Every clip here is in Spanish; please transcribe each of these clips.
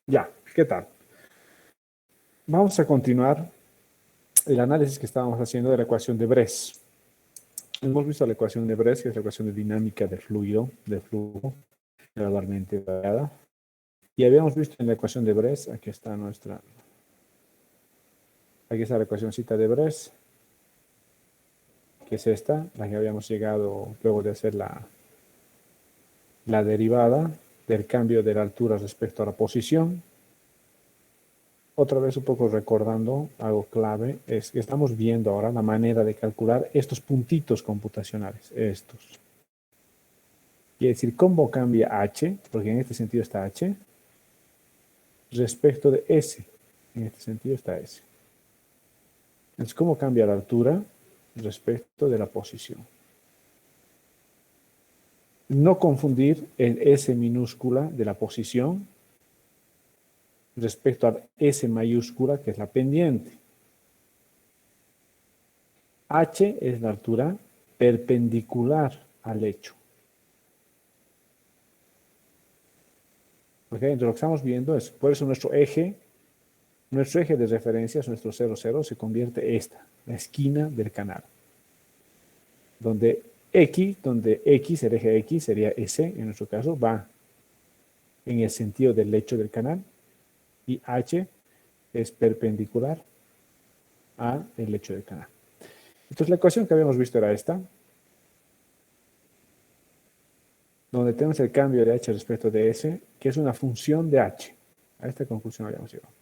Ya, ¿qué tal? Vamos a continuar el análisis que estábamos haciendo de la ecuación de Bres. Hemos visto la ecuación de Bres, que es la ecuación de dinámica de fluido, de flujo, gradualmente variada. Y habíamos visto en la ecuación de Bres, aquí está la ecuacióncita de Bres, que es esta, la que habíamos llegado luego de hacer la derivada del cambio de la altura respecto a la posición. Otra vez un poco recordando algo clave, es que estamos viendo ahora la manera de calcular estos puntitos computacionales, estos. Quiere decir, ¿cómo cambia h? Porque en este sentido está h, respecto de s. En este sentido está s. Entonces, ¿cómo cambia la altura respecto de la posición? No confundir el s minúscula de la posición respecto al s mayúscula, que es la pendiente. H es la altura perpendicular al hecho. ¿Ok? Entonces lo que estamos viendo es, por eso nuestro eje de referencia es nuestro 0, 0, se convierte esta, la esquina del canal. Donde X, el eje X sería S, en nuestro caso, va en el sentido del lecho del canal, y H es perpendicular al lecho del canal. Entonces la ecuación que habíamos visto era esta, donde tenemos el cambio de H respecto de S, que es una función de H. A esta conclusión habíamos llegado.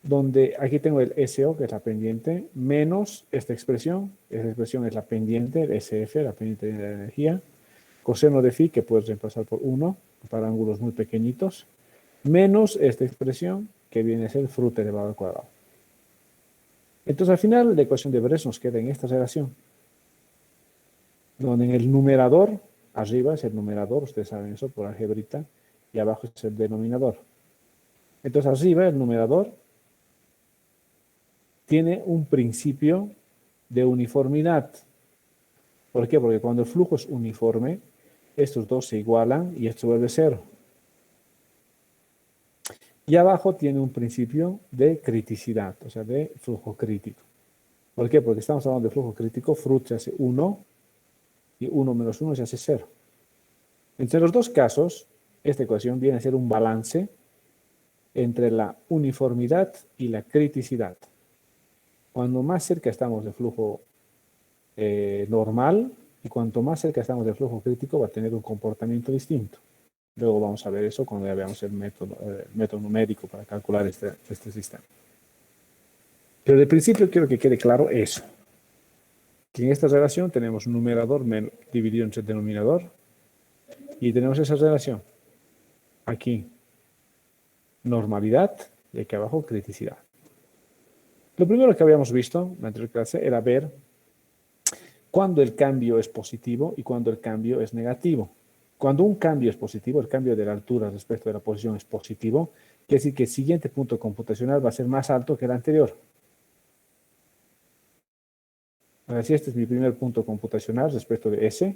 Donde aquí tengo el SO, que es la pendiente, menos esta expresión es la pendiente, el SF, la pendiente de la energía, coseno de phi, que puedes reemplazar por 1 para ángulos muy pequeñitos, menos esta expresión, que viene a ser fruta elevado al cuadrado. Entonces, al final, la ecuación de Bres nos queda en esta relación, donde en el numerador, arriba es el numerador, ustedes saben eso por algebrita, y abajo es el denominador. Entonces, arriba el numerador tiene un principio de uniformidad. ¿Por qué? Porque cuando el flujo es uniforme, estos dos se igualan y esto vuelve cero. Y abajo tiene un principio de criticidad, o sea, de flujo crítico. ¿Por qué? Porque estamos hablando de flujo crítico, fruto se hace 1 y 1 menos 1 se hace 0. Entre los dos casos, esta ecuación viene a ser un balance entre la uniformidad y la criticidad. Cuando más cerca estamos del flujo normal y cuanto más cerca estamos del flujo crítico va a tener un comportamiento distinto. Luego vamos a ver eso cuando ya veamos el método numérico para calcular este sistema. Pero de principio quiero que quede claro eso. Que en esta relación tenemos un numerador dividido entre el denominador y tenemos esa relación. Aquí, normalidad y aquí abajo, criticidad. Lo primero que habíamos visto en la anterior clase era ver cuándo el cambio es positivo y cuándo el cambio es negativo. Cuando un cambio es positivo, el cambio de la altura respecto de la posición es positivo, quiere decir que el siguiente punto computacional va a ser más alto que el anterior. Ahora, si este es mi primer punto computacional respecto de S,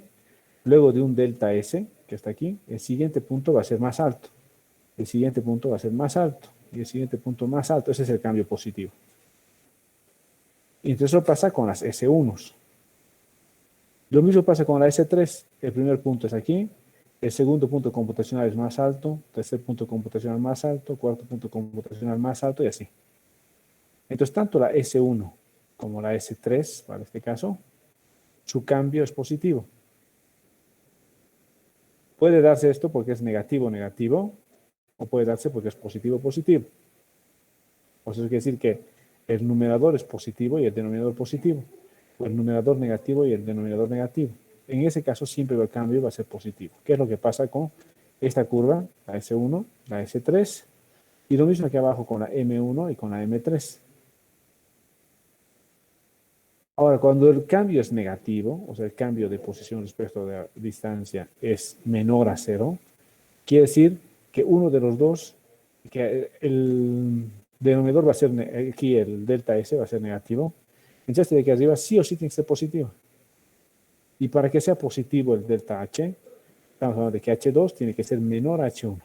luego de un delta S, que está aquí, el siguiente punto va a ser más alto. El siguiente punto va a ser más alto. Y el siguiente punto más alto. Ese es el cambio positivo. Y entonces eso pasa con las S1s. Lo mismo pasa con la S3. El primer punto es aquí. El segundo punto computacional es más alto. Tercer punto computacional más alto. Cuarto punto computacional más alto y así. Entonces, tanto la S1 como la S3, para este caso, su cambio es positivo. Puede darse esto porque es negativo, negativo, o puede darse porque es positivo, positivo. O sea, eso quiere decir que el numerador es positivo y el denominador positivo, o el numerador negativo y el denominador negativo. En ese caso siempre el cambio va a ser positivo. ¿Qué es lo que pasa con esta curva, la S1, la S3, y lo mismo aquí abajo con la M1 y con la M3? Ahora, cuando el cambio es negativo, o sea, el cambio de posición respecto de la distancia es menor a 0, quiere decir que uno de los dos, que el denominador va a ser, aquí el delta S va a ser negativo, entonces este de aquí arriba sí o sí tiene que ser positivo. Y para que sea positivo el delta H, estamos hablando de que H2 tiene que ser menor a H1.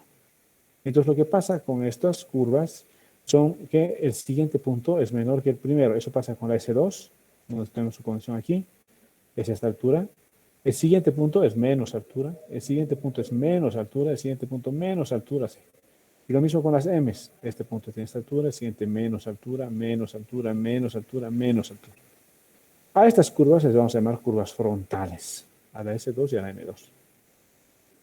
Entonces, lo que pasa con estas curvas son que el siguiente punto es menor que el primero. Eso pasa con la S2, donde tenemos su condición aquí, es esta altura. El siguiente punto es menos altura, el siguiente punto es menos altura, el siguiente punto menos altura. Sí. Y lo mismo con las M's. Este punto tiene esta altura, el siguiente menos altura, menos altura, menos altura, menos altura. A estas curvas les vamos a llamar curvas frontales, a la S2 y a la M2.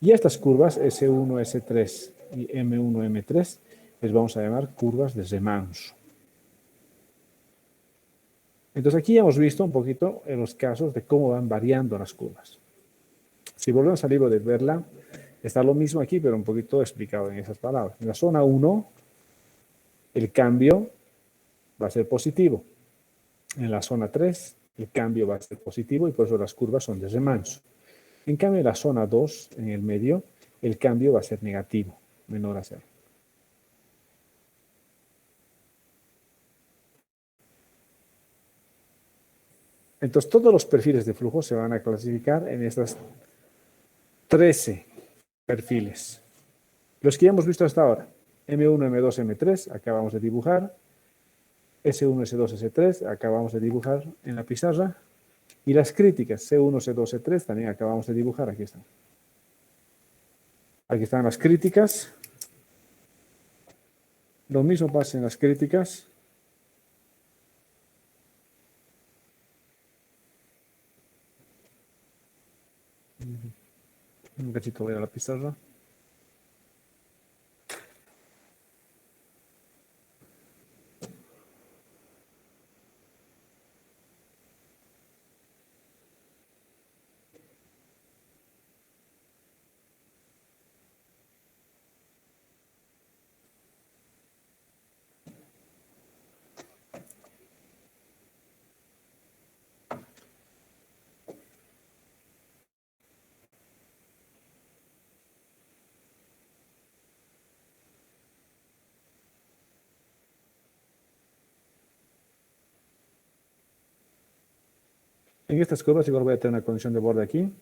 Y a estas curvas S1, S3 y M1, M3 les vamos a llamar curvas de remanso. Entonces aquí ya hemos visto un poquito en los casos de cómo van variando las curvas. Si volvemos al libro de Verla, está lo mismo aquí, pero un poquito explicado en esas palabras. En la zona 1, el cambio va a ser positivo. En la zona 3, el cambio va a ser positivo y por eso las curvas son de remanso. En cambio, en la zona 2, en el medio, el cambio va a ser negativo, menor a 0. Entonces, todos los perfiles de flujo se van a clasificar en estas 13 perfiles. Los que ya hemos visto hasta ahora. M1, M2, M3, acabamos de dibujar. S1, S2, S3, acabamos de dibujar en la pizarra. Y las críticas, C1, C2, C3, también acabamos de dibujar. Aquí están. Aquí están las críticas. Lo mismo pasa en las críticas. Un cachito voy a la pizarra. En estas curvas igual voy a tener una condición de borde aquí.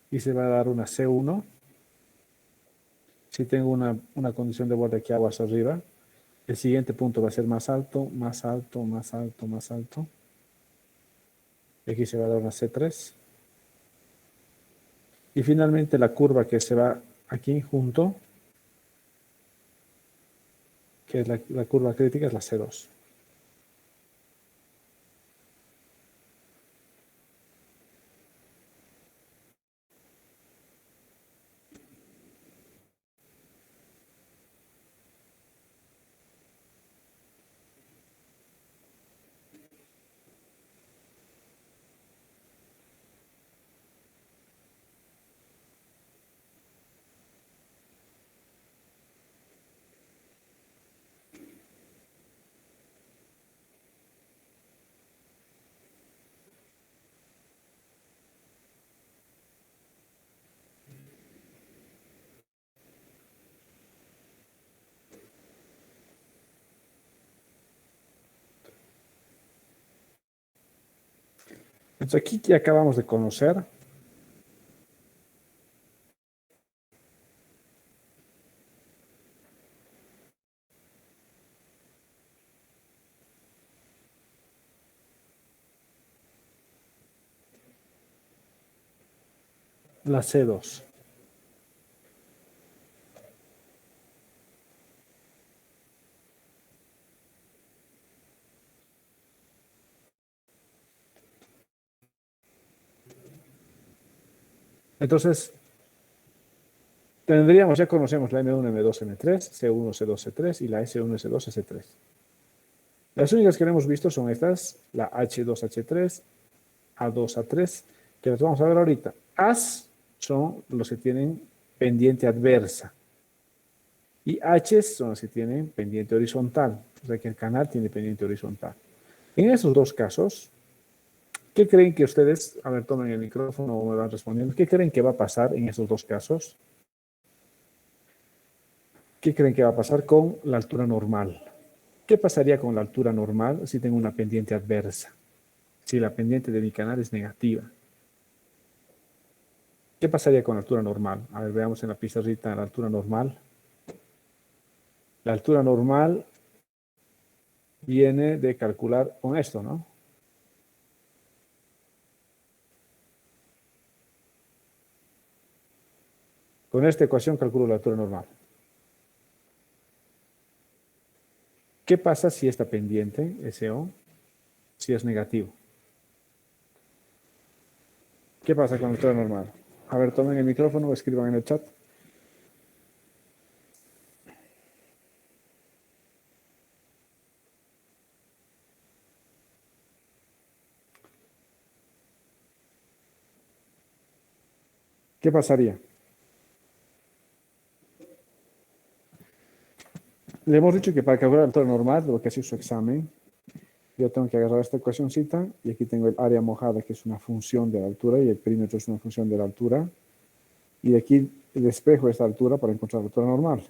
Y se va a dar una C1. Si tengo una condición de borde aquí aguas arriba, el siguiente punto va a ser más alto, más alto, más alto, más alto. Y aquí se va a dar una C3. Y finalmente la curva que se va aquí junto, que es la curva crítica, es la C2. Entonces aquí ya acabamos de conocer la C2. Entonces, ya conocemos la M1, M2, M3, C1, C2, C3 y la S1, S2, S3. Las únicas que no hemos visto son estas, la H2, H3, A2, A3, que las vamos a ver ahorita. As son los que tienen pendiente adversa. Y H son los que tienen pendiente horizontal. O sea que el canal tiene pendiente horizontal. En esos dos casos, ¿qué creen que ustedes, a ver, tomen el micrófono o me van respondiendo, qué creen que va a pasar en esos dos casos? ¿Qué creen que va a pasar con la altura normal? ¿Qué pasaría con la altura normal si tengo una pendiente adversa? Si la pendiente de mi canal es negativa. ¿Qué pasaría con la altura normal? A ver, veamos en la pizarrita la altura normal. La altura normal viene de calcular con esto, ¿no? Con esta ecuación calculo la altura normal. ¿Qué pasa si esta pendiente, SO, si es negativo? ¿Qué pasa con la altura normal? A ver, tomen el micrófono o escriban en el chat. ¿Qué pasaría? Le hemos dicho que para calcular la altura normal, lo que ha sido su examen, yo tengo que agarrar esta ecuacióncita y aquí tengo el área mojada, que es una función de la altura, y el perímetro es una función de la altura. Y de aquí despejo esta altura para encontrar la altura normal.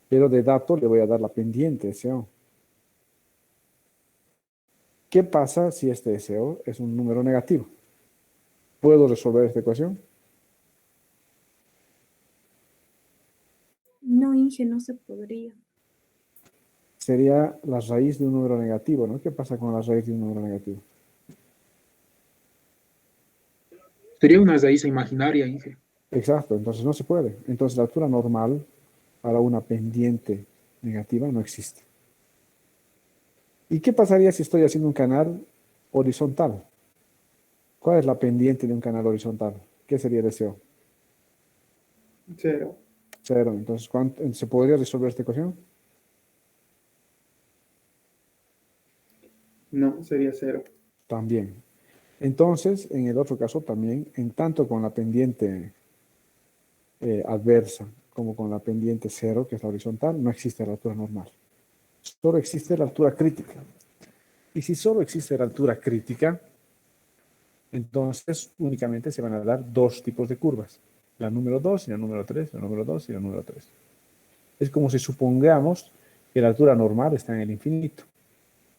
Pero de dato le voy a dar la pendiente SO. ¿Qué pasa si este SO es un número negativo? ¿Puedo resolver esta ecuación? No, Inge, no se podría. Sería la raíz de un número negativo, ¿no? ¿Qué pasa con la raíz de un número negativo? Sería una raíz imaginaria, Inge. Exacto, entonces no se puede. Entonces la altura normal para una pendiente negativa no existe. ¿Y qué pasaría si estoy haciendo un canal horizontal? ¿Cuál es la pendiente de un canal horizontal? ¿Qué sería el deseo? 0. Cero. Entonces, ¿se podría resolver esta ecuación? No, sería 0. También. Entonces, en el otro caso también, en tanto con la pendiente adversa como con la pendiente cero, que es la horizontal, no existe la altura normal. Solo existe la altura crítica. Y si solo existe la altura crítica, entonces únicamente se van a dar dos tipos de curvas. La número 2 y la número 3, la número 2 y la número 3. Es como si supongamos que la altura normal está en el infinito.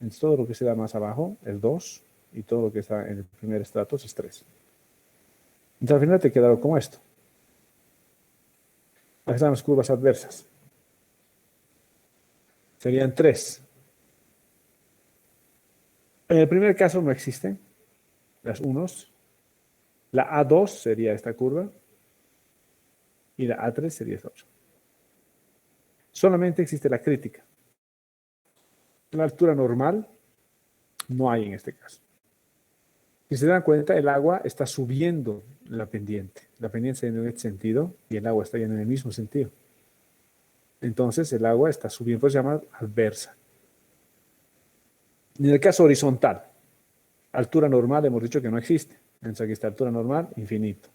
Entonces todo lo que se da más abajo es 2 y todo lo que está en el primer estrato es 3. Entonces al final te he quedado como esto. Aquí están las curvas adversas. Serían 3. En el primer caso no existen las unos. La A2 sería esta curva y la A3 sería esta otra. Solamente existe la crítica. La altura normal no hay en este caso. Si se dan cuenta, el agua está subiendo la pendiente. La pendiente está yendo en este sentido y el agua está yendo en el mismo sentido. Entonces el agua está subiendo, pues se llama adversa. En el caso horizontal, altura normal hemos dicho que no existe. Entonces aquí está altura normal, infinito.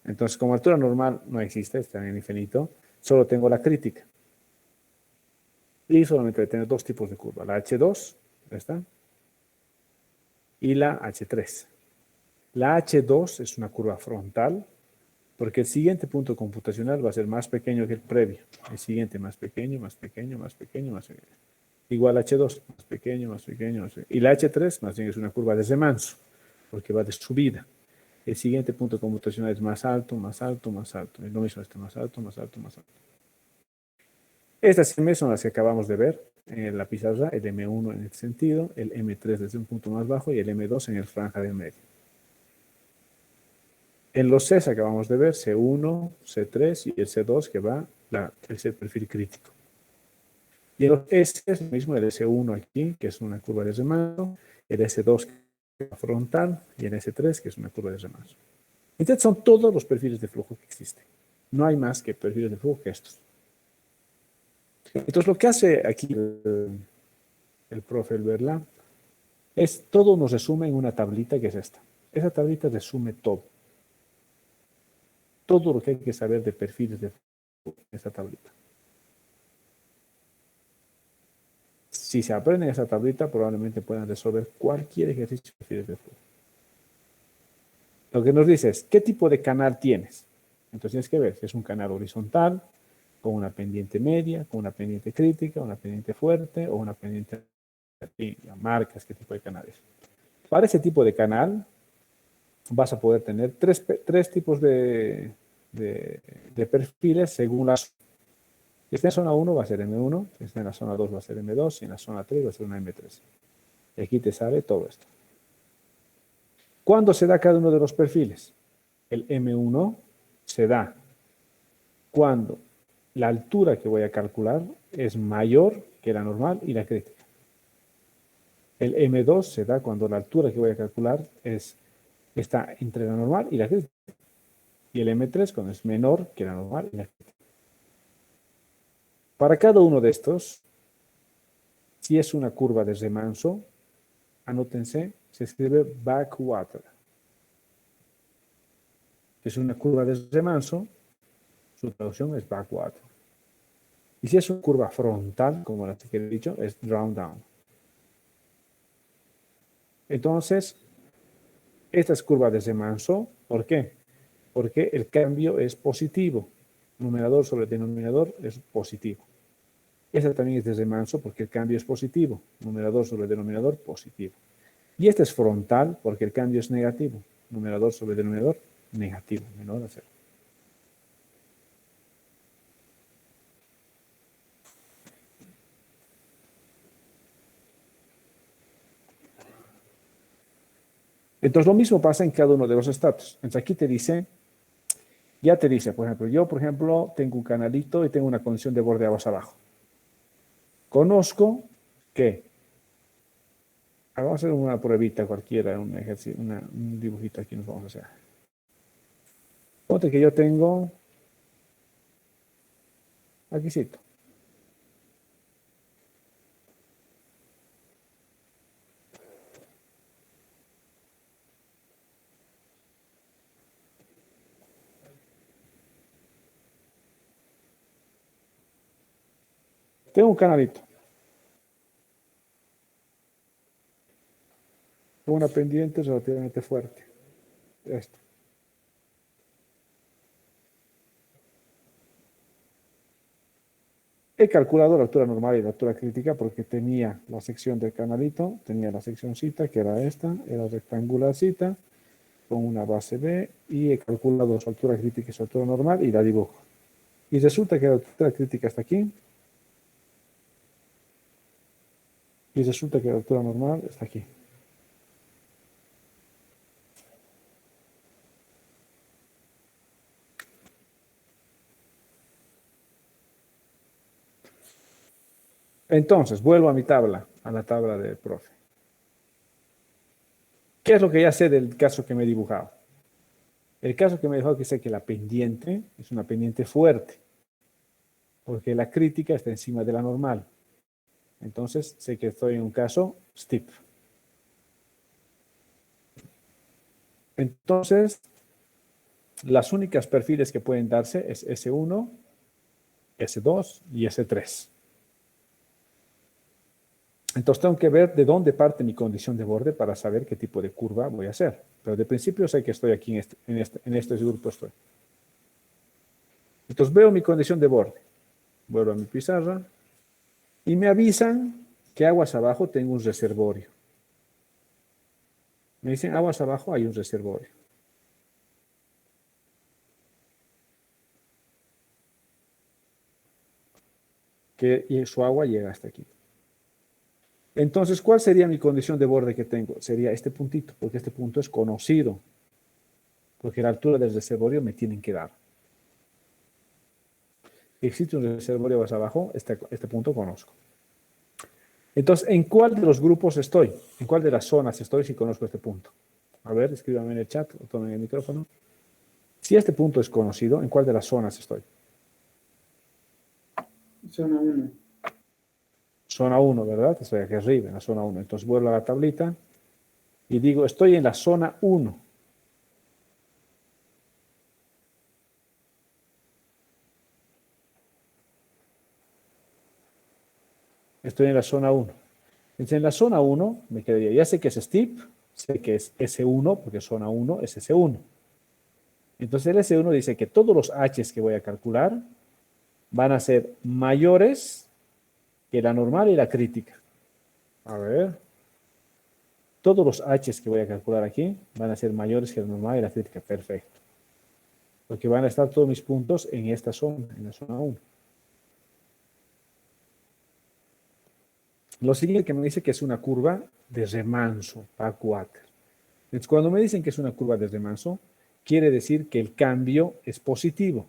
Entonces como altura normal no existe, está en el infinito, solo tengo la crítica. Y solamente voy a tener dos tipos de curva, la H2, ¿está? Y la H3. La H2 es una curva frontal, porque el siguiente punto computacional va a ser más pequeño que el previo. El siguiente más pequeño, más pequeño, más pequeño, más pequeño. Igual H2, más pequeño, más pequeño, más pequeño. Y la H3 más bien es una curva de remanso, porque va de subida. El siguiente punto computacional es más alto, más alto, más alto. Es lo mismo, este más alto, más alto, más alto. Estas M son las que acabamos de ver en la pizarra, el M1 en este sentido, el M3 desde un punto más bajo y el M2 en el franja del medio. En los Cs acabamos de ver C1, C3 y el C2 que va el perfil crítico. Y en los S es lo mismo el S1 aquí, que es una curva de remanso, el S2 que va frontal y el S3 que es una curva de remanso. Entonces son todos los perfiles de flujo que existen. No hay más que perfiles de flujo que estos. Entonces lo que hace aquí el profe Elberla es todo nos resume en una tablita que es esta. Esa tablita resume todo. Todo lo que hay que saber de perfiles de flujo en esta tablita. Si se aprenden esa tablita, probablemente puedan resolver cualquier ejercicio de perfiles de flujo. Lo que nos dice es, ¿qué tipo de canal tienes? Entonces tienes que ver si es un canal horizontal, con una pendiente media, con una pendiente crítica, una pendiente fuerte o una pendiente... Y marcas qué tipo de canal es. Para ese tipo de canal, vas a poder tener tres tipos de perfiles según la zona. Si está en zona 1 va a ser M1, si está en la zona 2 va a ser M2, y en la zona 3 va a ser una M3. Y aquí te sale todo esto. ¿Cuándo se da cada uno de los perfiles? El M1 se da cuando la altura que voy a calcular es mayor que la normal y la crítica. El M2 se da cuando la altura que voy a calcular está entre la normal y la crítica. Y el M3 cuando es menor que la normal y la crítica. Para cada uno de estos, si es una curva de remanso, anótense, se escribe backwater. Si es una curva de remanso, su traducción es backwater. Y si es una curva frontal, como la que he dicho, es drawn down. Entonces, esta es curva de remanso. ¿Por qué? Porque el cambio es positivo. Numerador sobre denominador es positivo. Esta también es de remanso porque el cambio es positivo. Numerador sobre denominador, positivo. Y esta es frontal porque el cambio es negativo. Numerador sobre denominador, negativo, menor a cero. Entonces lo mismo pasa en cada uno de los estatus. Entonces aquí te dice, ya te dice, por ejemplo, yo por ejemplo tengo un canalito y tengo una condición de borde aguas abajo. Conozco que, vamos a hacer una pruebita cualquiera, un ejercicio, un dibujito aquí nos vamos a hacer. Ponte que yo tengo, aquí cito. Tengo un canalito. Con una pendiente relativamente fuerte. Esto. He calculado la altura normal y la altura crítica porque tenía la sección del canalito, tenía la seccioncita que era esta, era rectangularcita, con una base B, y he calculado su altura crítica y su altura normal y la dibujo. Y resulta que la altura crítica está aquí, y resulta que la altura normal está aquí. Entonces, vuelvo a mi tabla, a la tabla del profe. ¿Qué es lo que ya sé del caso que me he dibujado? El caso que me he dibujado que sé que la pendiente es una pendiente fuerte, porque la crítica está encima de la normal. Entonces, sé que estoy en un caso steep. Entonces, las únicas perfiles que pueden darse es S1, S2 y S3. Entonces tengo que ver de dónde parte mi condición de borde para saber qué tipo de curva voy a hacer. Pero de principio sé que estoy aquí en este grupo estoy. Entonces veo mi condición de borde. Vuelvo a mi pizarra y me avisan que aguas abajo tengo un reservorio. Me dicen aguas abajo hay un reservorio. Y su agua llega hasta aquí. Entonces, ¿cuál sería mi condición de borde que tengo? Sería este puntito, porque este punto es conocido. Porque la altura del reservorio me tienen que dar. Existe un reservorio más abajo, este punto conozco. Entonces, ¿en cuál de los grupos estoy? ¿En cuál de las zonas estoy si conozco este punto? A ver, escríbame en el chat o tomen el micrófono. Si este punto es conocido, ¿en cuál de las zonas estoy? Zona 1. Zona 1, ¿verdad? Estoy aquí arriba, en la zona 1. Entonces vuelvo a la tablita y digo, estoy en la zona 1. Estoy en la zona 1. Entonces, en la zona 1 me quedaría, ya sé que es steep, sé que es S1, porque zona 1 es S1. Entonces el S1 dice que todos los H's que voy a calcular van a ser mayores que la normal y la crítica. A ver. Todos los H's que voy a calcular aquí van a ser mayores que la normal y la crítica. Perfecto. Porque van a estar todos mis puntos en esta zona, en la zona 1. Lo siguiente que me dice que es una curva de remanso, backwater. Entonces, cuando me dicen que es una curva de remanso, quiere decir que el cambio es positivo.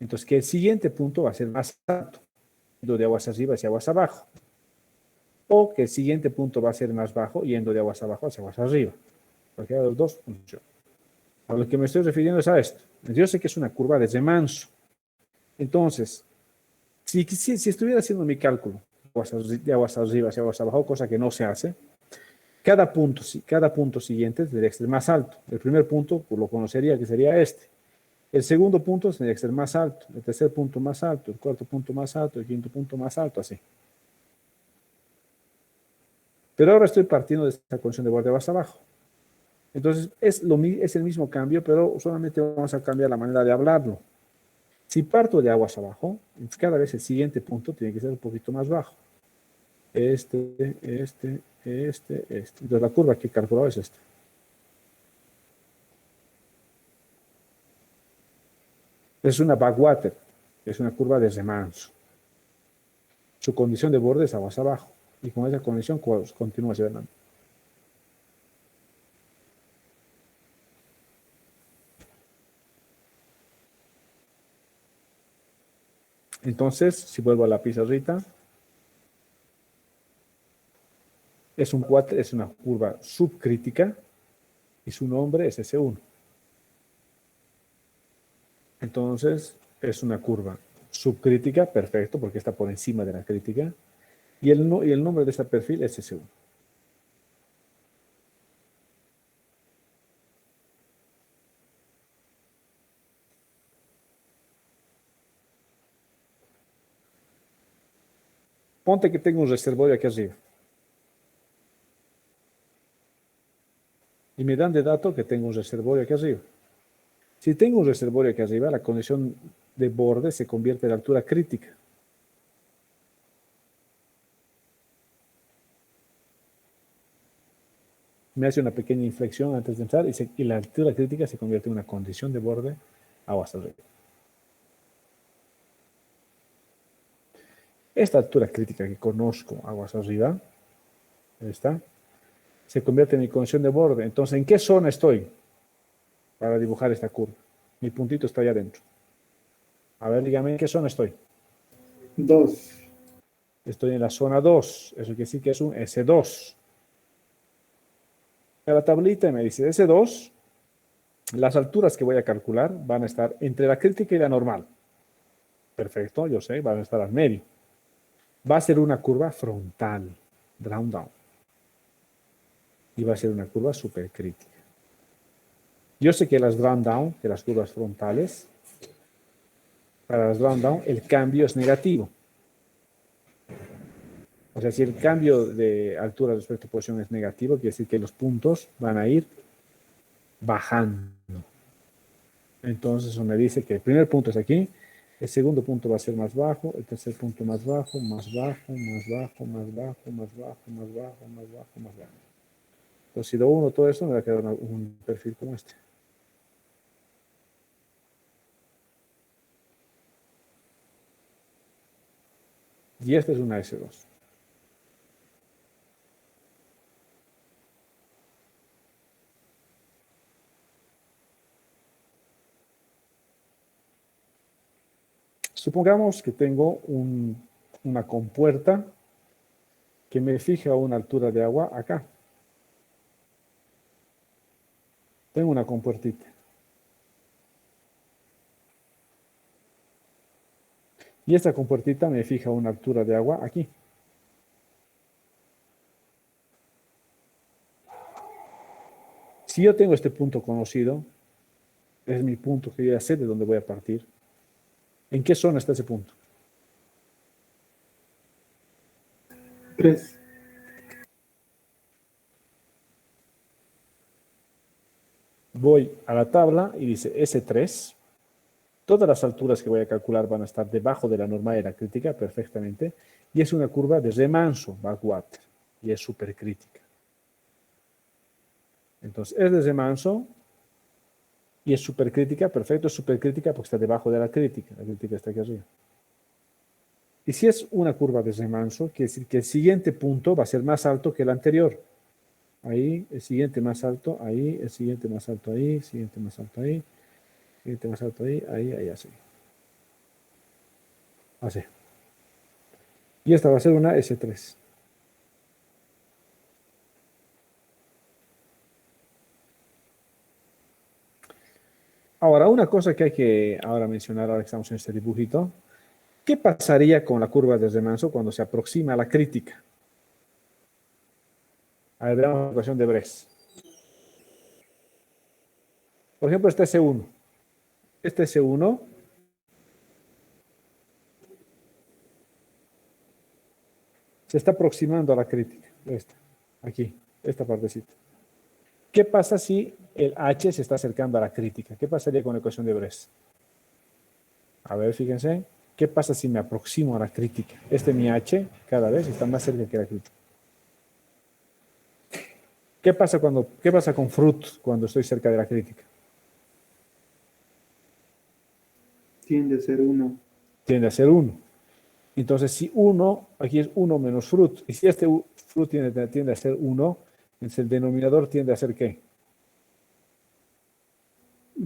Entonces, que el siguiente punto va a ser más alto, yendo de aguas arriba hacia aguas abajo. O que el siguiente punto va a ser más bajo, yendo de aguas abajo hacia aguas arriba. Cualquiera de los dos funciona. A lo que me estoy refiriendo es a esto. Yo sé que es una curva de remanso. Entonces, si estuviera haciendo mi cálculo de aguas arriba hacia aguas abajo, cosa que no se hace, cada punto siguiente tendría que ser más alto. El primer punto pues, lo conocería que sería este. El segundo punto tendría que ser más alto. El tercer punto más alto. El cuarto punto más alto. El quinto punto más alto, así. Pero ahora estoy partiendo de esta condición de borde aguas abajo. Entonces, es el mismo cambio, pero solamente vamos a cambiar la manera de hablarlo. Si parto de aguas abajo, cada vez el siguiente punto tiene que ser un poquito más bajo. Este. Entonces, la curva que he calculado es esta. Es una backwater, es una curva de remanso. Su condición de borde es aguas abajo. Y con esa condición continúa hacia adelante. Entonces, si vuelvo a la pizarrita, es una curva subcrítica y su nombre es S1. Entonces, es una curva subcrítica, perfecto, porque está por encima de la crítica. Y el nombre de ese perfil es S1. Ponte que tengo un reservorio aquí arriba. Y me dan de dato que tengo un reservorio aquí arriba. Si tengo un reservorio aquí arriba, la condición de borde se convierte en altura crítica. Me hace una pequeña inflexión antes de entrar y la altura crítica se convierte en una condición de borde aguas arriba. Esta altura crítica que conozco, aguas arriba, esta, se convierte en mi condición de borde. Entonces, ¿en qué zona estoy para dibujar esta curva? Mi puntito está allá adentro. A ver, dígame, ¿en qué zona estoy? 2. Estoy en la zona 2. Eso quiere decir que es un S2. A la tablita me dice S2, las alturas que voy a calcular van a estar entre la crítica y la normal. Perfecto, yo sé, van a estar al medio. Va a ser una curva frontal, down. Y va a ser una curva supercrítica. Yo sé que las down, que las curvas frontales, para las down, el cambio es negativo. O sea, si el cambio de altura respecto a posición es negativo, quiere decir que los puntos van a ir bajando. Entonces, eso me dice que el primer punto es aquí, el segundo punto va a ser más bajo, el tercer punto más bajo, más bajo, más bajo, más bajo, más bajo, más bajo, más bajo, más bajo. Entonces, si lo uno todo esto, me va a quedar un perfil como este. Y esta es una S2. Supongamos que tengo una compuerta que me fija una altura de agua acá. Tengo una compuertita. Y esta compuertita me fija una altura de agua aquí. Si yo tengo este punto conocido, es mi punto que yo ya sé de dónde voy a partir. ¿En qué zona está ese punto? 3. Voy a la tabla y dice S3. Todas las alturas que voy a calcular van a estar debajo de la normal de la crítica perfectamente. Y es una curva de remanso, backwater. Y es supercrítica. Entonces, es de remanso y es supercrítica. Perfecto, es supercrítica porque está debajo de la crítica. La crítica está aquí arriba. Y si es una curva de remanso, quiere decir que el siguiente punto va a ser más alto que el anterior. Ahí, el siguiente más alto, ahí, el siguiente más alto ahí, el siguiente más alto ahí, el siguiente más alto ahí, ahí, así. Así. Y esta va a ser una S3. Ahora, una cosa que hay que ahora mencionar, ahora que estamos en este dibujito, ¿qué pasaría con la curva de remanso cuando se aproxima a la crítica? A ver, veamos la ecuación de Bress. Por ejemplo, este S1. Este S1 se está aproximando a la crítica. Esta, aquí, esta partecita. ¿Qué pasa si el H se está acercando a la crítica? ¿Qué pasaría con la ecuación de Bress? A ver, fíjense. ¿Qué pasa si me aproximo a la crítica? Este mi H cada vez está más cerca que la crítica. ¿Qué pasa con Fruit cuando estoy cerca de la crítica? Tiende a ser 1. Tiende a ser 1. Entonces, si 1, aquí es 1 menos Fruit, y si este Fruit tiende a ser 1, entonces el denominador tiende a ser ¿qué?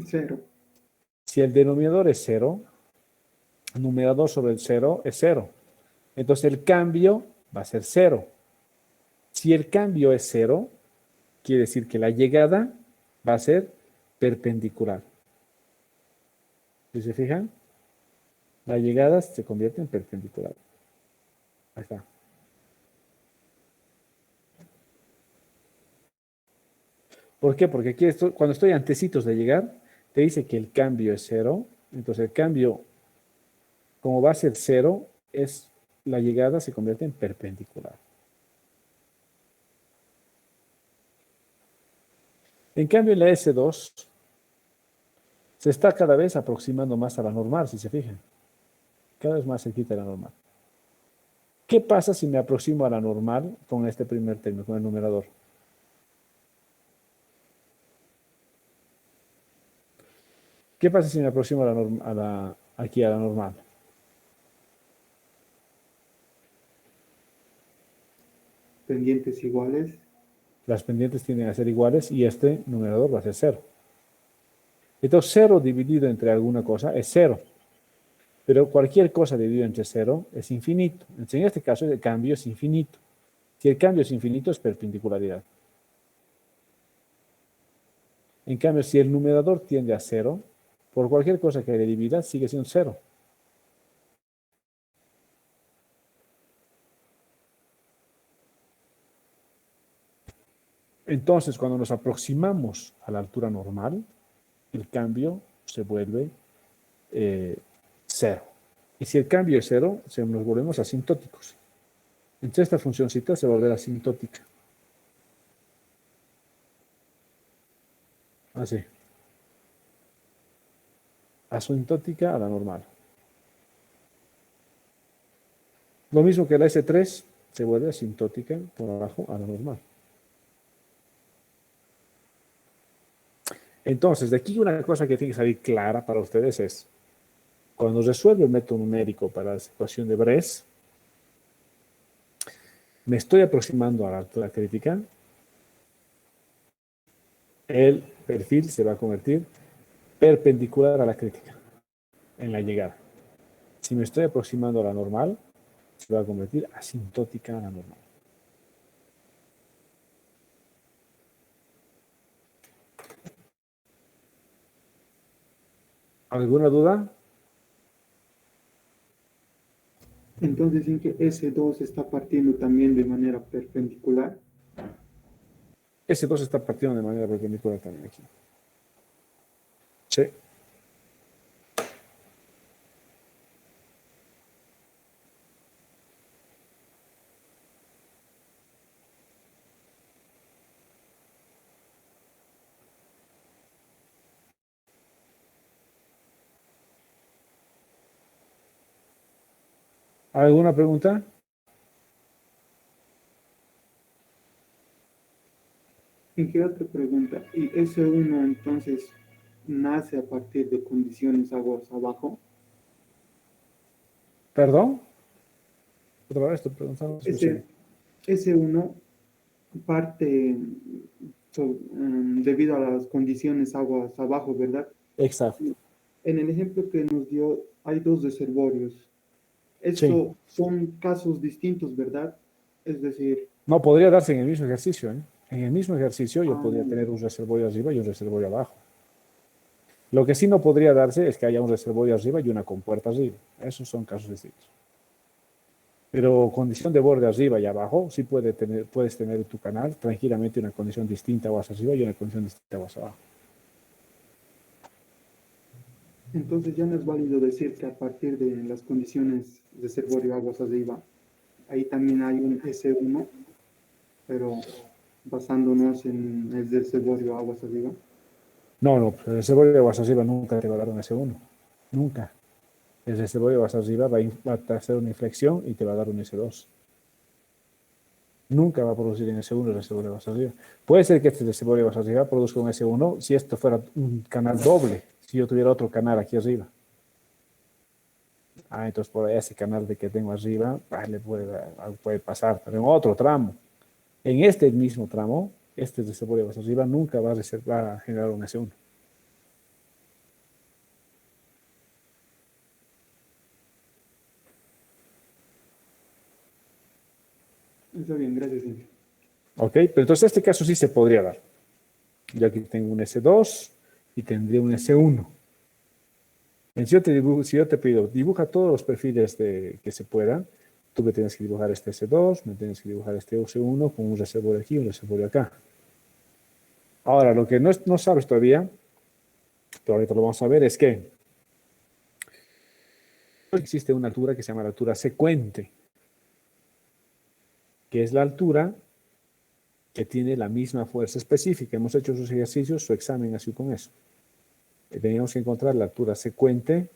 0. Si el denominador es 0, el numerador sobre el 0 es 0. Entonces el cambio va a ser 0. Si el cambio es 0, quiere decir que la llegada va a ser perpendicular. ¿Sí se fijan? La llegada se convierte en perpendicular. Ahí está. ¿Por qué? Porque aquí cuando estoy antecitos de llegar, te dice que el cambio es 0. Entonces el cambio, como va a ser 0, la llegada se convierte en perpendicular. En cambio, en la S2 se está cada vez aproximando más a la normal, si se fijan. Cada vez más cerquita de la normal. ¿Qué pasa si me aproximo a la normal con este primer término, con el numerador? ¿Qué pasa si me aproximo aquí a la normal? Pendientes iguales. Las pendientes tienden a ser iguales y este numerador va a ser 0. Entonces 0 dividido entre alguna cosa es 0. Pero cualquier cosa dividido entre 0 es infinito. Entonces, en este caso el cambio es infinito. Si el cambio es infinito es perpendicularidad. En cambio, si el numerador tiende a 0, por cualquier cosa que le divida sigue siendo 0. Entonces, cuando nos aproximamos a la altura normal, el cambio se vuelve 0. Y si el cambio es 0, nos volvemos asintóticos. Entonces esta funcióncita se va a volver asintótica. Así. Asintótica a la normal. Lo mismo que la S3 se vuelve asintótica por abajo a la normal. Entonces, de aquí una cosa que tiene que salir clara para ustedes es, cuando resuelvo el método numérico para la ecuación de Bress, me estoy aproximando a la altura crítica, el perfil se va a convertir perpendicular a la crítica en la llegada. Si me estoy aproximando a la normal, se va a convertir asintótica a la normal. ¿Alguna duda? Entonces, ¿en que S2 está partiendo también de manera perpendicular? S2 está partiendo de manera perpendicular también aquí. Sí. ¿Alguna pregunta? ¿En qué otra pregunta? ¿Y S1 entonces nace a partir de condiciones aguas abajo? ¿Perdón? Otra vez estoy preguntando, no escuché. Ese S1 parte debido a las condiciones aguas abajo, ¿verdad? Exacto. En el ejemplo que nos dio, hay dos reservorios. Sí. Eso son casos distintos, ¿verdad? Es decir, No podría darse en el mismo ejercicio, ¿eh? En el mismo ejercicio yo ah, podría tener un reservorio arriba y un reservorio abajo. Lo que sí no podría darse es que haya un reservorio arriba y una compuerta arriba. Esos son casos distintos. Pero condición de borde arriba y abajo, sí puedes tener en tu canal tranquilamente una condición distinta aguas arriba y una condición distinta aguas abajo. entonces ya no es válido decir que a partir de las condiciones reservorio aguas arriba, ahí también hay un S1, pero basándonos en el reservorio aguas arriba. No, no, el reservorio de aguas arriba nunca te va a dar un S1. Nunca. El reservorio de aguas arriba va a hacer una inflexión y te va a dar un S2. Nunca va a producir en S1 el reservorio de aguas arriba. Puede ser que este reservorio de aguas arriba produzca un S1 si esto fuera un canal doble, si yo tuviera otro canal aquí arriba. Entonces por ahí ese canal de que tengo arriba, le puede pasar, pero en otro tramo. En este mismo tramo, este reservorio de aguas arriba nunca va a generar un S1. Está bien, gracias, Cintia. ¿Ok? Pero entonces este caso sí se podría dar. Yo aquí tengo un S2 y tendría un S1. Si yo te pido, dibuja todos los perfiles que se puedan, tú me tienes que dibujar este S2, me tienes que dibujar este S1 con un reservorio aquí y un reservorio acá. Ahora, lo que no sabes todavía, pero ahorita lo vamos a ver, es que existe una altura que se llama la altura secuente, que es la altura que tiene la misma fuerza específica. Hemos hecho sus ejercicios, su examen así con eso. Teníamos que encontrar la altura secuente.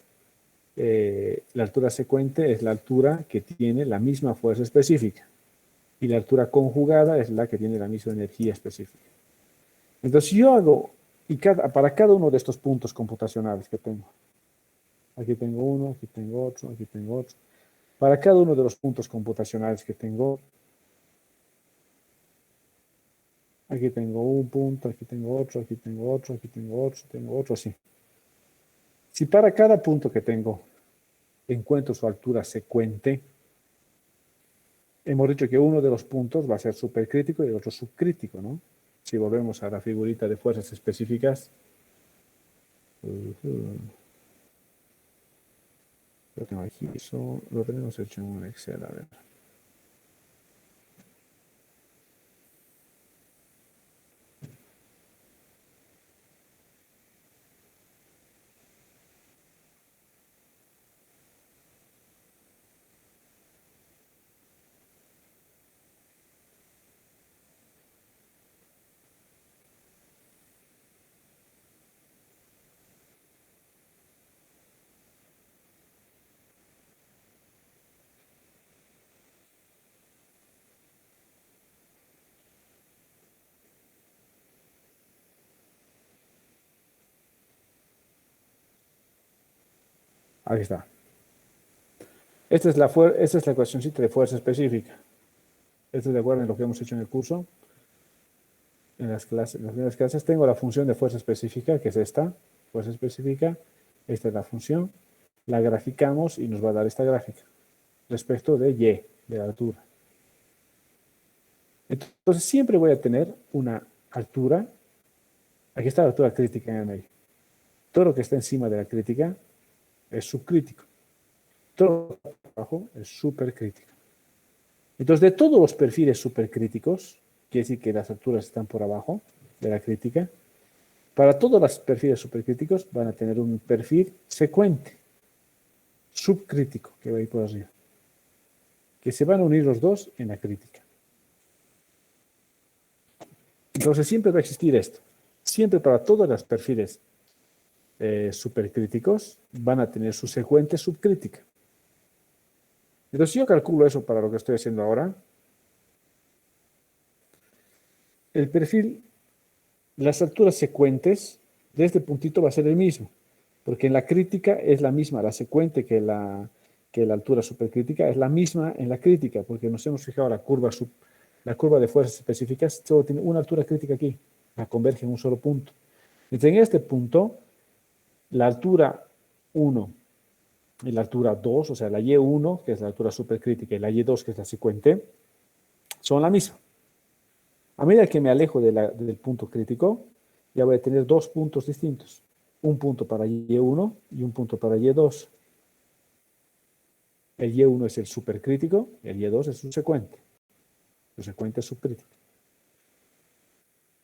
La altura secuente es la altura que tiene la misma fuerza específica. Y la altura conjugada es la que tiene la misma energía específica. Entonces, si yo hago, para cada uno de estos puntos computacionales que tengo, aquí tengo uno, aquí tengo otro, aquí tengo otro. Para cada uno de los puntos computacionales que tengo, aquí tengo un punto, aquí tengo otro, aquí tengo otro, aquí tengo otro, así. Si para cada punto que tengo encuentro su altura secuente, hemos dicho que uno de los puntos va a ser supercrítico y el otro subcrítico, ¿no? Si volvemos a la figurita de fuerzas específicas, lo tengo aquí, eso lo tenemos hecho en un Excel, a ver. Ahí está. Esta es la ecuacióncita de fuerza específica. Esto es de acuerdo en lo que hemos hecho en el curso. En las primeras clases tengo la función de fuerza específica, que es esta, fuerza específica. Esta es la función. La graficamos y nos va a dar esta gráfica respecto de Y, de la altura. Entonces siempre voy a tener una altura. Aquí está la altura crítica en el medio. Todo lo que está encima de la crítica es subcrítico. Todo lo que está abajo es supercrítico. Entonces, de todos los perfiles supercríticos, quiere decir que las alturas están por abajo de la crítica, para todos los perfiles supercríticos van a tener un perfil secuente, subcrítico, que va a ir por arriba, que se van a unir los dos en la crítica. Entonces, siempre va a existir esto. Siempre para todos los perfiles supercríticos van a tener su secuente subcrítica. Entonces, si yo calculo eso para lo que estoy haciendo ahora, el perfil las alturas secuentes de este puntito va a ser el mismo, porque en la crítica es la misma, la secuente que la altura supercrítica es la misma en la crítica, porque nos hemos fijado la curva de fuerzas específicas solo tiene una altura crítica aquí, la converge en un solo punto. Entonces, en este punto, la altura 1 y la altura 2, o sea, la Y1, que es la altura supercrítica, y la Y2, que es la secuente, son la misma. A medida que me alejo del punto crítico, ya voy a tener dos puntos distintos. Un punto para Y1 y un punto para Y2. El Y1 es el supercrítico, el Y2 es su secuente. Su secuente es subcrítica.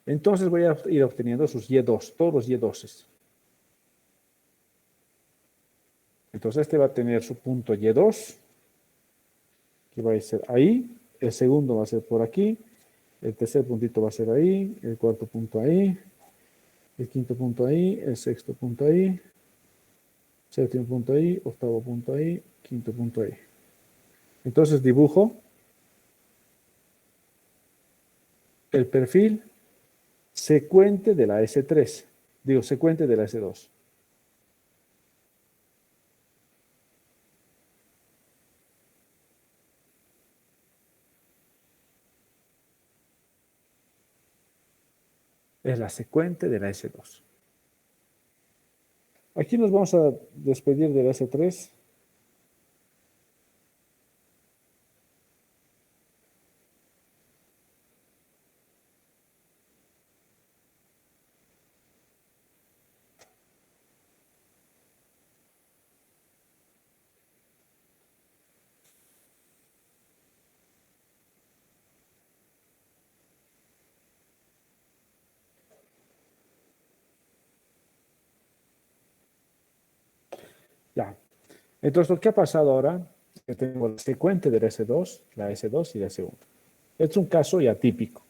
Entonces voy a ir obteniendo sus Y2, todos los Y2s. Entonces este va a tener su punto Y2, que va a ser ahí. El segundo va a ser por aquí. El tercer puntito va a ser ahí. El cuarto punto ahí. El quinto punto ahí. El sexto punto ahí. Séptimo punto ahí. Octavo punto ahí. Quinto punto ahí. Entonces dibujo el perfil secuente de la S3. Digo, secuente de la S2. Es la secuente de la S2. Aquí nos vamos a despedir de la S3. Ya. Entonces, lo que ha pasado ahora, que tengo la secuente de la S2 y la S1. Este es un caso ya típico.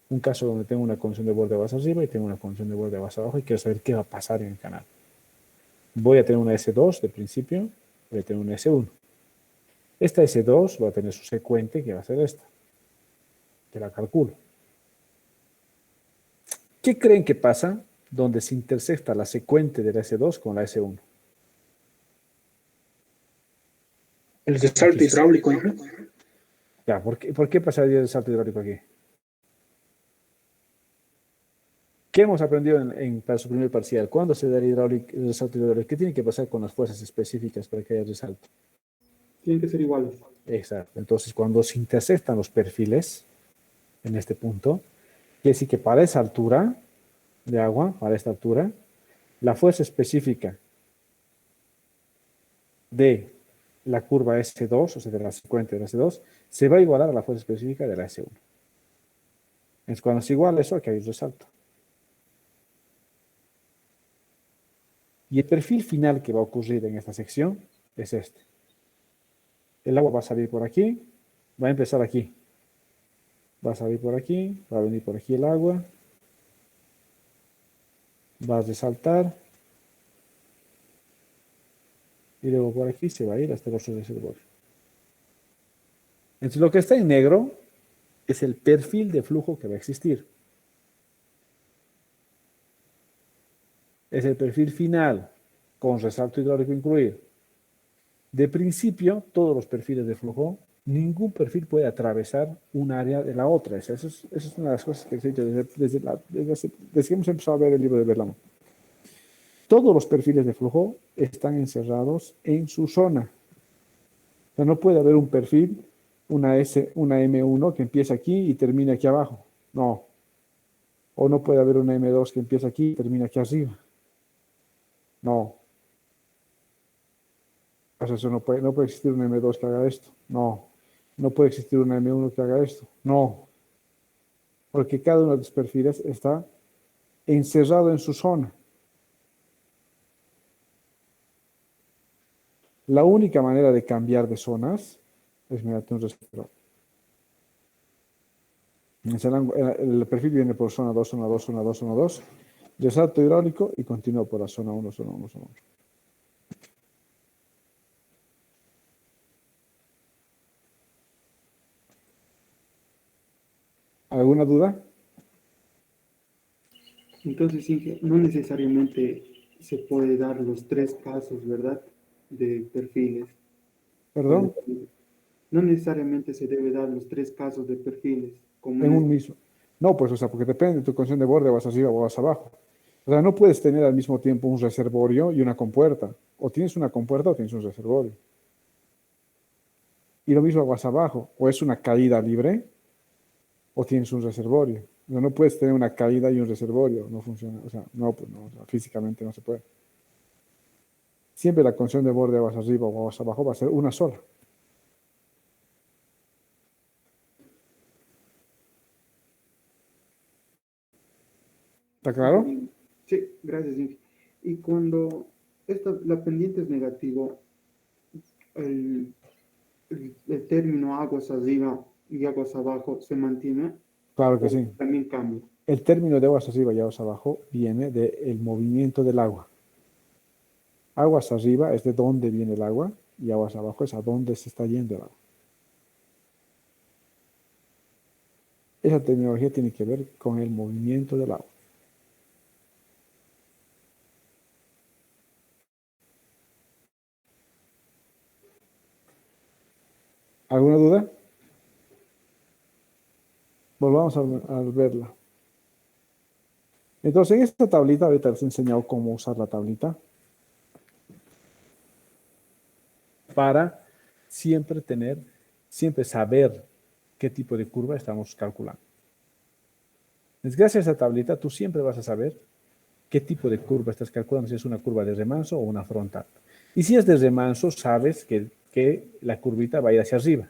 Un caso donde tengo una condición de borde base arriba y tengo una condición de borde base abajo y quiero saber qué va a pasar en el canal. Voy a tener una S2 de principio, voy a tener una S1. Esta S2 va a tener su secuente, que va a ser esta, que la calculo. ¿Qué creen que pasa donde se intersecta la secuente de la S2 con la S1? El de salto hidráulico, ¿no? Ya, ¿por qué pasaría el salto hidráulico aquí? ¿Qué hemos aprendido para su primer parcial? ¿Cuándo se da el resalto hidráulico? ¿Qué tiene que pasar con las fuerzas específicas para que haya resalto? Tienen que ser iguales. Exacto. Entonces, cuando se intersectan los perfiles en este punto, quiere decir que para esa altura de agua, para esta altura, la fuerza específica de la curva S2, o sea, de la secuente de la S2, se va a igualar a la fuerza específica de la S1. Entonces, cuando es igual a eso, aquí hay un resalto. Y el perfil final que va a ocurrir en esta sección es este. El agua va a salir por aquí, va a empezar aquí. Va a salir por aquí, va a venir por aquí el agua, va a resaltar, y luego por aquí se va a ir hasta el otro reservorio. Entonces, lo que está en negro es el perfil de flujo que va a existir. Es el perfil final, con resalto hidráulico incluido. De principio, todos los perfiles de flujo, ningún perfil puede atravesar un área de la otra. Eso es una de las cosas que he dicho desde que hemos empezado a ver el libro de Berlamo. Todos los perfiles de flujo están encerrados en su zona. O sea, no puede haber un perfil, una M1 que empieza aquí y termina aquí abajo. No. O no puede haber una M2 que empieza aquí y termina aquí arriba. No. O sea, eso no puede existir una M2 que haga esto. No. No puede existir una M1 que haga esto. No. Porque cada uno de los perfiles está encerrado en su zona. La única manera de cambiar de zonas es mediante un respirador. El perfil viene por zona 2, zona 2, zona 2, zona 2. Resalto hidráulico y continúa por la zona 1, zona 1, zona 1. ¿Alguna duda? Entonces, Inge, no necesariamente se puede dar los tres casos, ¿verdad? De perfiles. ¿Perdón? No necesariamente se debe dar los tres casos de perfiles, como En en un mismo. No, pues, o sea, porque depende de tu condición de borde, vas arriba o vas abajo. O sea, no puedes tener al mismo tiempo un reservorio y una compuerta. O tienes una compuerta o tienes un reservorio. Y lo mismo vas abajo. O es una caída libre o tienes un reservorio. No, no puedes tener una caída y un reservorio. No funciona. O sea, no, pues no, o sea, físicamente no se puede. Siempre la condición de borde aguas arriba o aguas abajo va a ser una sola. ¿Está claro? Sí, gracias, Inge. Y cuando la pendiente es negativo, el, el término aguas arriba y aguas abajo se mantiene Claro que o sí. también cambia. El término de aguas arriba y aguas abajo viene del movimiento del agua. Aguas arriba es de dónde viene el agua y aguas abajo es a dónde se está yendo el agua. Esa terminología tiene que ver con el movimiento del agua. ¿Alguna duda? Volvamos a verla. Entonces, en esta tablita, ahorita les he enseñado cómo usar la tablita para siempre saber qué tipo de curva estamos calculando. Entonces, gracias a esa tablita, tú siempre vas a saber qué tipo de curva estás calculando, si es una curva de remanso o una frontal. Y si es de remanso, sabes que la curvita va a ir hacia arriba.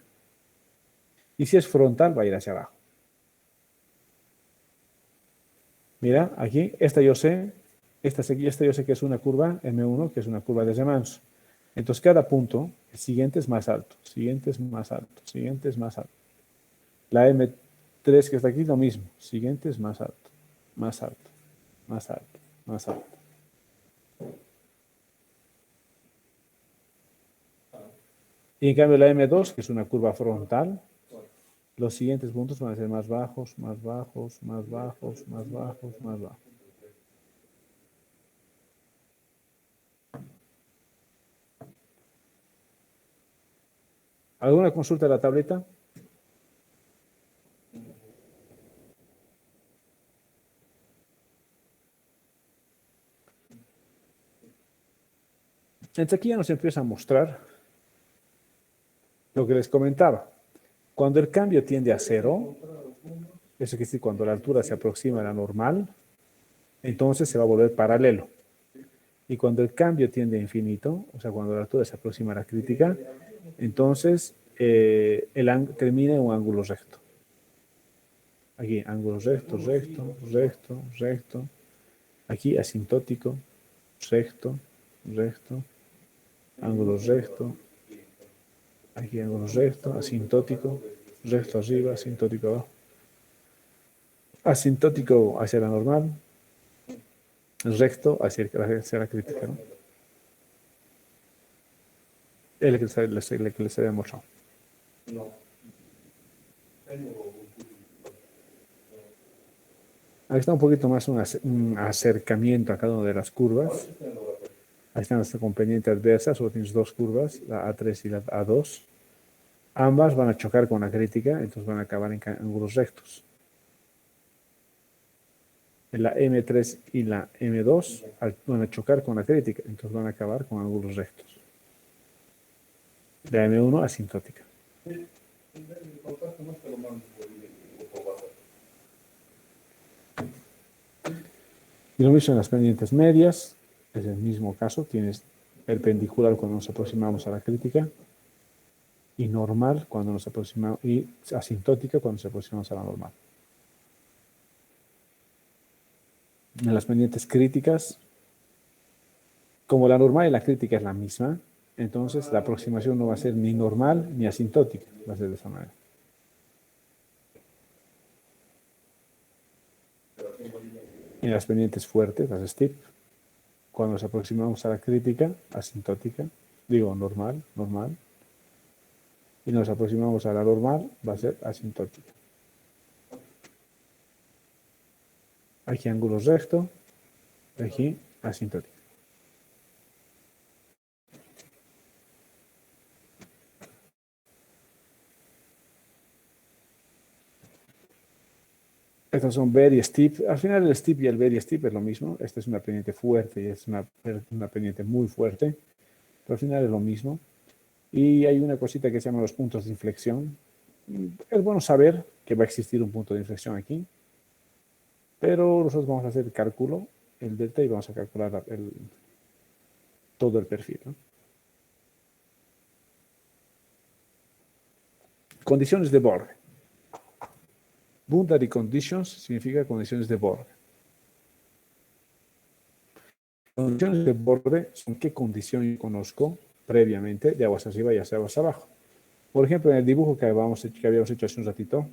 Y si es frontal, va a ir hacia abajo. Mira, aquí, esta yo sé que es una curva M1, que es una curva de remanso. Entonces, cada punto, el siguiente es más alto, siguiente es más alto, siguiente es más alto. La M3 que está aquí, lo mismo, siguiente es más alto, más alto, más alto, más alto. Y en cambio la M2, que es una curva frontal, los siguientes puntos van a ser más bajos, más bajos, más bajos, más bajos, más bajos. ¿Alguna consulta de la tableta? Entonces aquí ya nos empieza a mostrar lo que les comentaba. Cuando el cambio tiende a cero, eso quiere decir cuando la altura se aproxima a la normal, entonces se va a volver paralelo. Y cuando el cambio tiende a infinito, o sea, cuando la altura se aproxima a la crítica, entonces termina en un ángulo recto. Aquí, ángulo recto, recto, recto, recto. Aquí, asintótico, recto, recto, ángulo recto. Aquí, ángulo recto, asintótico, recto arriba, asintótico abajo. Asintótico hacia la normal, recto hacia la crítica, ¿no? Es el que les había mostrado. Ahí está un poquito más un acercamiento a cada una de las curvas. Ahí están las con pendiente adversa, solo tienes dos curvas, la A3 y la A2. Ambas van a chocar con la crítica, entonces van a acabar en ángulos rectos. La M3 y la M2 van a chocar con la crítica, entonces van a acabar con ángulos rectos. La M1 asintótica. Y lo mismo en las pendientes medias, es el mismo caso, tienes perpendicular cuando nos aproximamos a la crítica y normal cuando nos aproximamos, y asintótica cuando nos aproximamos a la normal. En las pendientes críticas, como la normal y la crítica es la misma, entonces la aproximación no va a ser ni normal ni asintótica, va a ser de esa manera. En las pendientes fuertes, las steep, cuando nos aproximamos a la crítica, asintótica, digo normal, normal, y nos aproximamos a la normal, va a ser asintótica. Aquí ángulo recto, aquí asintótico. Estos son very steep. Al final el steep y el very steep es lo mismo. Esta es una pendiente fuerte y es una pendiente muy fuerte. Pero al final es lo mismo. Y hay una cosita que se llama los puntos de inflexión. Es bueno saber que va a existir un punto de inflexión aquí. Pero nosotros vamos a hacer el cálculo, el delta, y vamos a calcular todo el perfil, ¿no? Condiciones de borde. Boundary conditions significa condiciones de borde. Condiciones de borde son qué condición yo conozco previamente de aguas arriba y hacia aguas abajo. Por ejemplo, en el dibujo que habíamos hecho hace un ratito,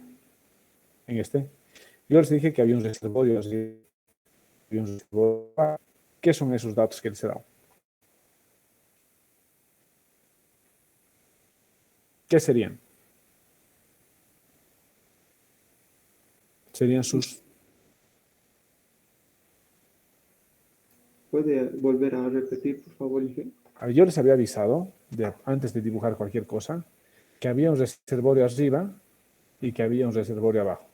en este, yo les dije que había un reservorio arriba y un reservorio abajo. ¿Qué son esos datos que les he dado? ¿Qué serían? Serían sus... ¿Puede volver a repetir, por favor, Inge? Yo les había avisado, antes de dibujar cualquier cosa, que había un reservorio arriba y que había un reservorio abajo.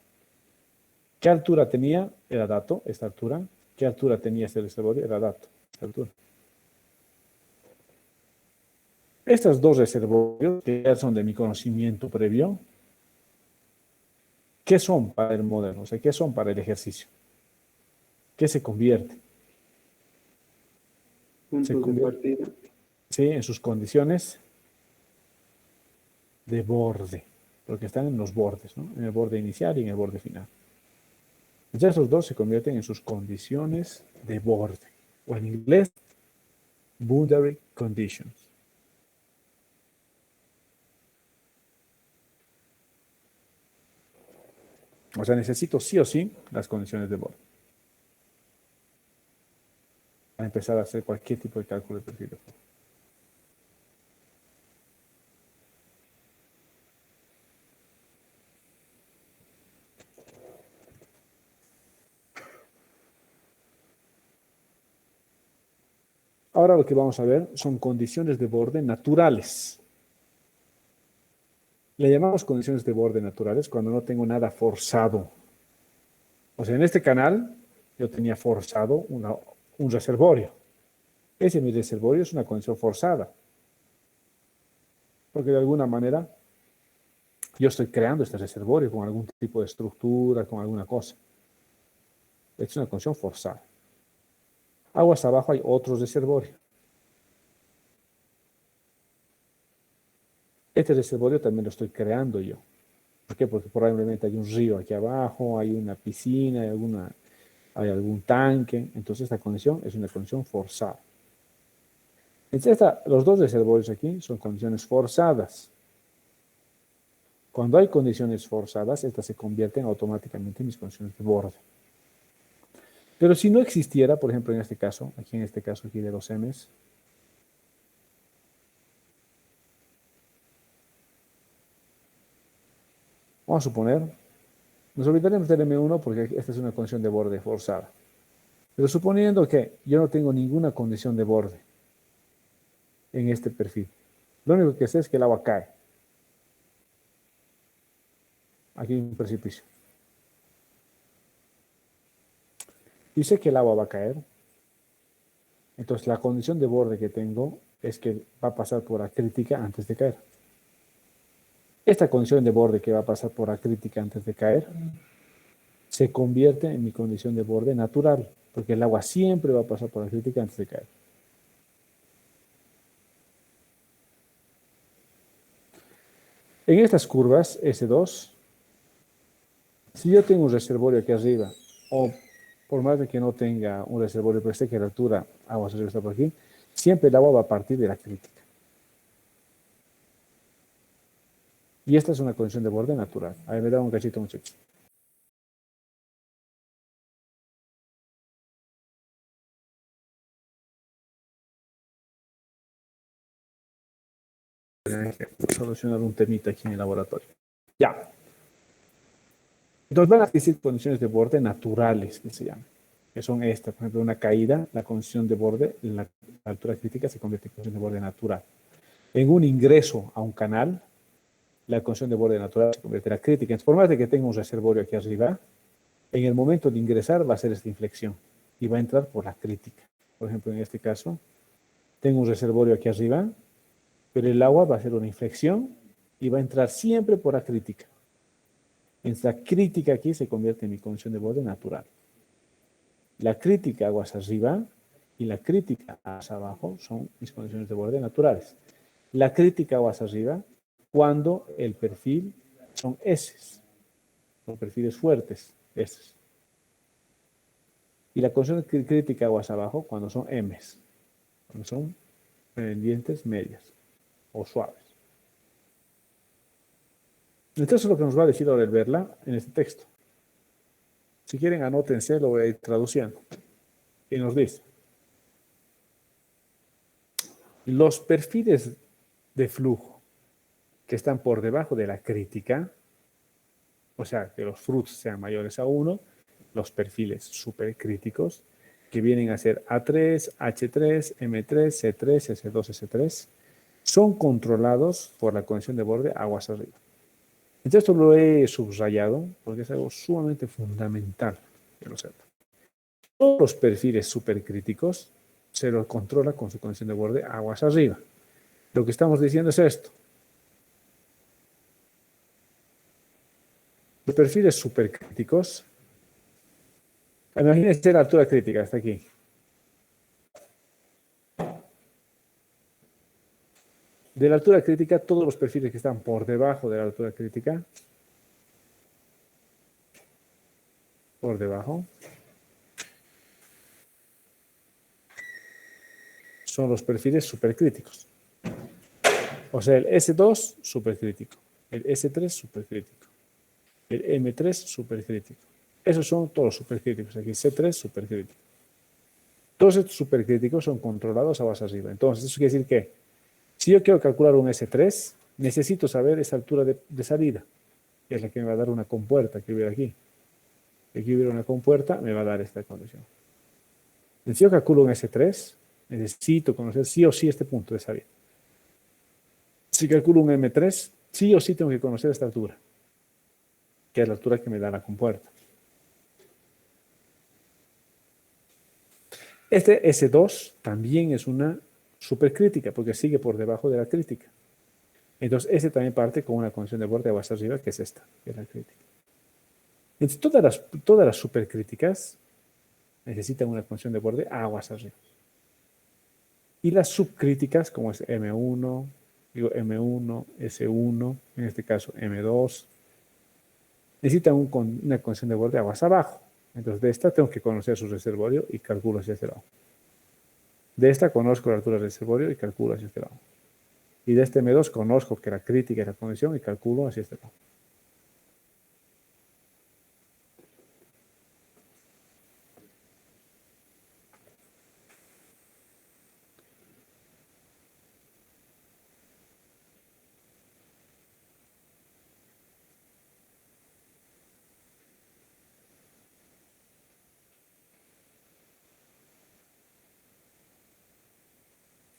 ¿Qué altura tenía? Era dato, esta altura. ¿Qué altura tenía este reservorio? Era dato, esta altura. Estos dos reservorios, que ya son de mi conocimiento previo, ¿qué son para el modelo? O sea, ¿qué son para el ejercicio? ¿Qué se convierte? Puntos de partida. Sí, en sus condiciones de borde, porque están en los bordes, ¿no? En el borde inicial y en el borde final. Entonces, esos dos se convierten en sus condiciones de borde, o en inglés, boundary conditions. O sea, necesito sí o sí las condiciones de borde para empezar a hacer cualquier tipo de cálculo de perfil de flujo. Ahora lo que vamos a ver son condiciones de borde naturales. Le llamamos condiciones de borde naturales cuando no tengo nada forzado. O sea, en este canal yo tenía forzado un reservorio. Ese mi reservorio es una condición forzada. Porque de alguna manera yo estoy creando este reservorio con algún tipo de estructura, con alguna cosa. Es una condición forzada. Aguas abajo hay otro reservorio. Este reservorio también lo estoy creando yo. ¿Por qué? Porque probablemente hay un río aquí abajo, hay una piscina, hay algún tanque. Entonces esta condición es una condición forzada. Entonces los dos reservorios aquí son condiciones forzadas. Cuando hay condiciones forzadas, estas se convierten automáticamente en mis condiciones de borde. Pero si no existiera, por ejemplo, en este caso aquí de los M's, vamos a suponer, nos olvidaremos del M1 porque esta es una condición de borde forzada. Pero suponiendo que yo no tengo ninguna condición de borde en este perfil, lo único que sé es que el agua cae. Aquí hay un precipicio. Y sé que el agua va a caer. Entonces la condición de borde que tengo es que va a pasar por acrítica antes de caer. Esta condición de borde que va a pasar por acrítica antes de caer se convierte en mi condición de borde natural, porque el agua siempre va a pasar por acrítica antes de caer. En estas curvas S2, si yo tengo un reservorio aquí arriba, o por más de que no tenga un reservorio, pero esté que la altura agua arriba está por aquí, siempre el agua va a partir de la crítica. Y esta es una condición de borde natural. A ver, me da un cachito, muchachos. Solucionar un temita aquí en el laboratorio. Ya. Entonces van a existir condiciones de borde naturales, que se llaman. que son estas, por ejemplo, una caída, la condición de borde, la altura crítica se convierte en condición de borde natural. En un ingreso a un canal, la condición de borde natural se convierte en la crítica. Entonces, por más de que tenga un reservorio aquí arriba, en el momento de ingresar va a ser esta inflexión y va a entrar por la crítica. Por ejemplo, en este caso, tengo un reservorio aquí arriba, pero el agua va a hacer una inflexión y va a entrar siempre por la crítica. Esta crítica aquí se convierte en mi condición de borde natural. La crítica aguas arriba y la crítica aguas abajo son mis condiciones de borde naturales. La crítica aguas arriba cuando el perfil son S, son perfiles fuertes, S. Y la condición crítica aguas abajo cuando son M, cuando son pendientes medias o suaves. Entonces es lo que nos va a decir ahora el verla en este texto. Si quieren, anótense, lo voy a ir traduciendo. Y nos dice: los perfiles de flujo que están por debajo de la crítica, o sea, que los frutos sean mayores a 1, los perfiles supercríticos, que vienen a ser A3, H3, M3, C3, S2, S3, son controlados por la condición de borde aguas arriba. Entonces esto lo he subrayado porque es algo sumamente fundamental que lo sepa. Todos los perfiles supercríticos se los controla con su condición de borde aguas arriba. Lo que estamos diciendo es esto. Los perfiles supercríticos, imagínense la altura crítica hasta aquí. De la altura crítica, todos los perfiles que están por debajo de la altura crítica, por debajo, son los perfiles supercríticos. O sea, el S2 supercrítico, el S3 supercrítico, el M3 supercrítico. Esos son todos los supercríticos. Aquí C3 supercrítico. Todos estos supercríticos son controlados aguas arriba. Entonces, eso quiere decir que si yo quiero calcular un S3, necesito saber esa altura de salida, que es la que me va a dar una compuerta que hubiera aquí. Si aquí hubiera una compuerta, me va a dar esta condición. Si yo calculo un S3, necesito conocer sí o sí este punto de salida. Si calculo un M3, sí o sí tengo que conocer esta altura, que es la altura que me da la compuerta. Este S2 también es una supercrítica, porque sigue por debajo de la crítica. Entonces, este también parte con una condición de borde aguas arriba, que es esta, que es la crítica. Entonces, todas las supercríticas necesitan una condición de borde aguas arriba. Y las subcríticas, como es M1, S1, en este caso M2, necesitan una condición de borde aguas abajo. Entonces, de esta tengo que conocer su reservorio y calculo hacia este lado. De esta conozco la altura del reservorio y calculo hacia este lado. Y de este M2 conozco que la crítica es la condición y calculo hacia este lado.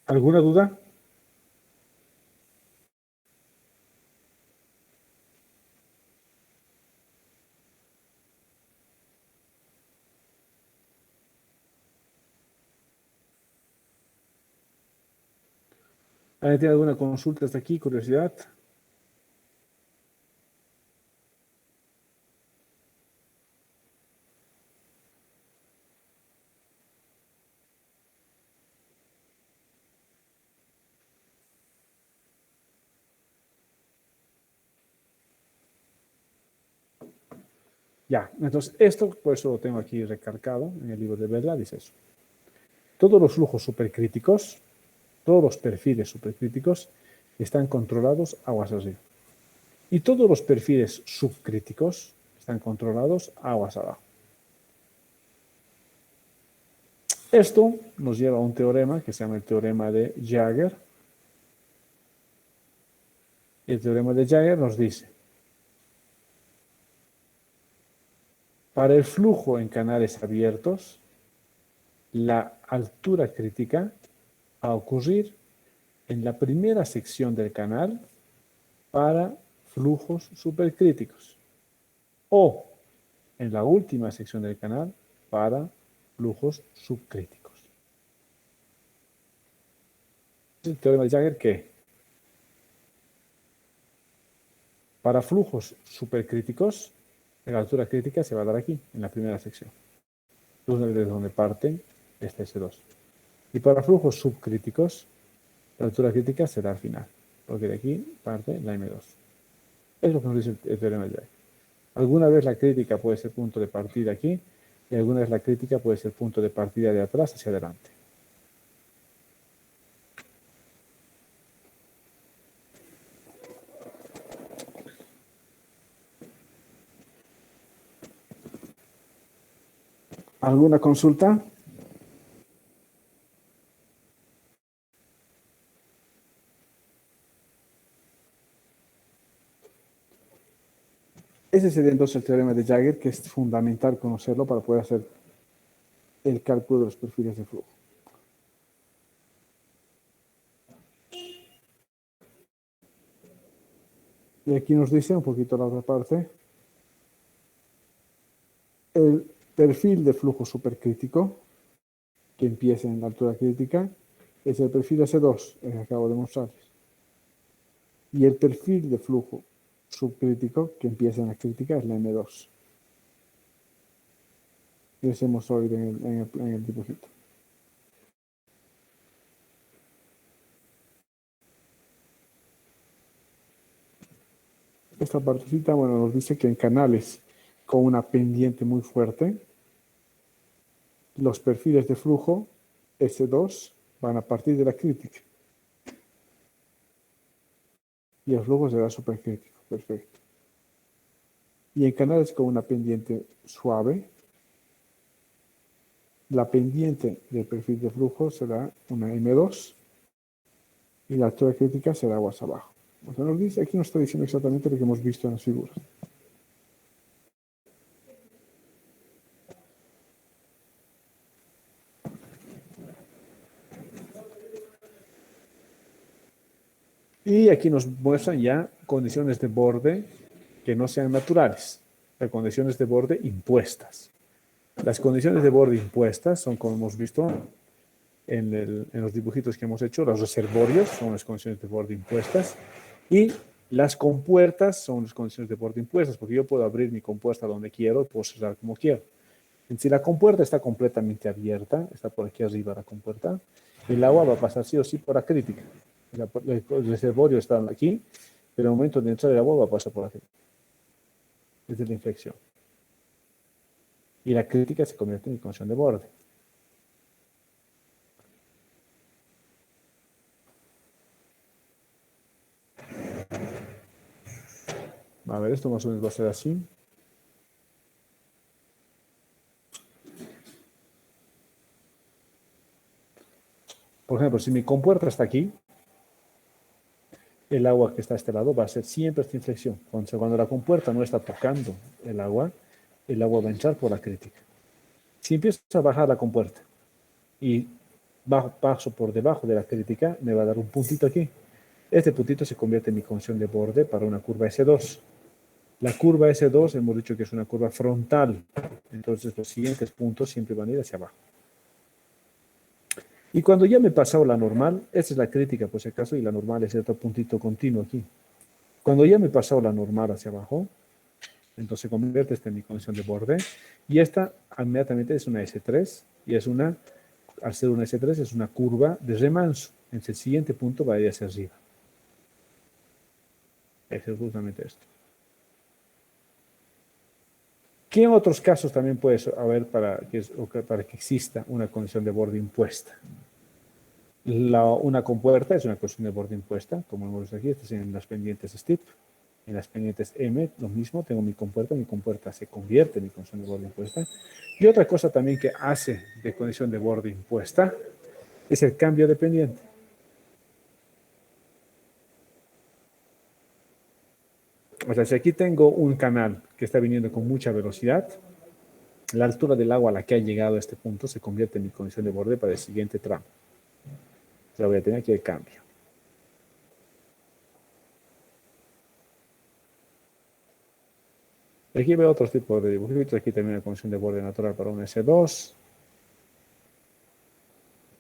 ¿Alguna duda? ¿Alguien tiene alguna consulta hasta aquí? ¿Curiosidad? Ya, entonces esto, por eso lo tengo aquí recalcado en el libro de verdad, dice eso. Todos los flujos supercríticos, todos los perfiles supercríticos están controlados aguas arriba. Y todos los perfiles subcríticos están controlados aguas abajo. Esto nos lleva a un teorema que se llama el teorema de Jagger. El teorema de Jagger nos dice: para el flujo en canales abiertos, la altura crítica a ocurrir en la primera sección del canal para flujos supercríticos o en la última sección del canal para flujos subcríticos. El teorema de Jagger que para flujos supercríticos la altura crítica se va a dar aquí, en la primera sección, desde donde parte este S2. Y para flujos subcríticos, la altura crítica será al final, porque de aquí parte la M2. Es lo que nos dice el teorema de Jagger. Alguna vez la crítica puede ser punto de partida aquí, y alguna vez la crítica puede ser punto de partida de atrás hacia adelante. ¿Alguna consulta? Ese sería entonces el teorema de Jagger, que es fundamental conocerlo para poder hacer el cálculo de los perfiles de flujo. Y aquí nos dice un poquito la otra parte. El perfil de flujo supercrítico, que empieza en la altura crítica, es el perfil S2, el que acabo de mostrarles. Y el perfil de flujo subcrítico, que empieza en la crítica, es la M2. Y ese mostrado en el dibujito. Esta partecita, bueno, nos dice que en canales con una pendiente muy fuerte, los perfiles de flujo S2 van a partir de la crítica. Y el flujo será supercrítico. Perfecto. Y en canales con una pendiente suave, la pendiente del perfil de flujo será una M2 y la altura crítica será aguas abajo. O sea, nos dice, aquí nos está diciendo exactamente lo que hemos visto en las figuras. Y aquí nos muestran ya condiciones de borde que no sean naturales, las condiciones de borde impuestas. Las condiciones de borde impuestas son, como hemos visto en los dibujitos que hemos hecho, los reservorios son las condiciones de borde impuestas y las compuertas son las condiciones de borde impuestas, porque yo puedo abrir mi compuerta donde quiero y puedo cerrar como quiero. Si la compuerta está completamente abierta, está por aquí arriba la compuerta, el agua va a pasar sí o sí por la crítica. El reservorio está aquí, pero en el momento de entrar el agua va a pasar por aquí. Desde la inflexión. Y la crítica se convierte en condición de borde. A ver, esto más o menos va a ser así. Por ejemplo, si mi compuerta está aquí, el agua que está a este lado va a ser siempre esta inflexión. Cuando la compuerta no está tocando el agua va a entrar por la crítica. Si empiezo a bajar la compuerta y paso por debajo de la crítica, me va a dar un puntito aquí. Este puntito se convierte en mi condición de borde para una curva S2. La curva S2 hemos dicho que es una curva frontal. Entonces los siguientes puntos siempre van a ir hacia abajo. Y cuando ya me he pasado la normal, esta es la crítica por si acaso, y la normal es otro puntito continuo aquí. Cuando ya me he pasado la normal hacia abajo, entonces se convierte esta en mi condición de borde, y esta inmediatamente es una S3, y es al ser una S3 es una curva de remanso. Entonces el siguiente punto va a ir hacia arriba. Es justamente esto. ¿Qué en otros casos también puede haber para que exista una condición de borde impuesta? Una compuerta es una condición de borde impuesta, como hemos visto aquí, esto es en las pendientes STIP. En las pendientes M, lo mismo, tengo mi compuerta se convierte en mi condición de borde impuesta. Y otra cosa también que hace de condición de borde impuesta es el cambio de pendiente. O sea, si aquí tengo un canal que está viniendo con mucha velocidad, la altura del agua a la que ha llegado a este punto se convierte en mi condición de borde para el siguiente tramo. La voy a tener aquí de cambio. Aquí veo otro tipo de dibujitos. Aquí también una condición de borde natural para un S2.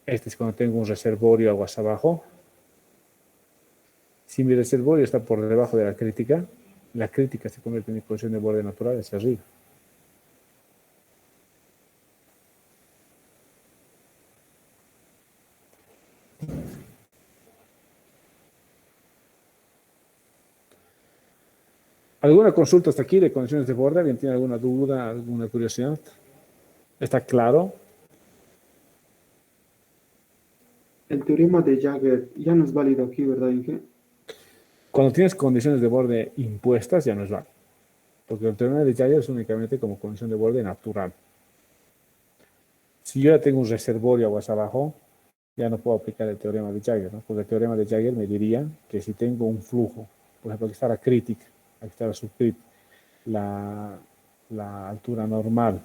Este es cuando tengo un reservorio aguas abajo. Si mi reservorio está por debajo de la crítica se convierte en mi condición de borde natural hacia arriba. ¿Alguna consulta hasta aquí de condiciones de borde? ¿Alguien tiene alguna duda, alguna curiosidad? ¿Está claro? El teorema de Jagger ya no es válido aquí, ¿verdad, Inge? Cuando tienes condiciones de borde impuestas, ya no es válido. Porque el teorema de Jagger es únicamente como condición de borde natural. Si yo ya tengo un reservorio aguas abajo, ya no puedo aplicar el teorema de Jagger, ¿no? Porque el teorema de Jagger me diría que si tengo un flujo, por ejemplo, aquí está la crítica, aquí está la subcrítica, la altura normal.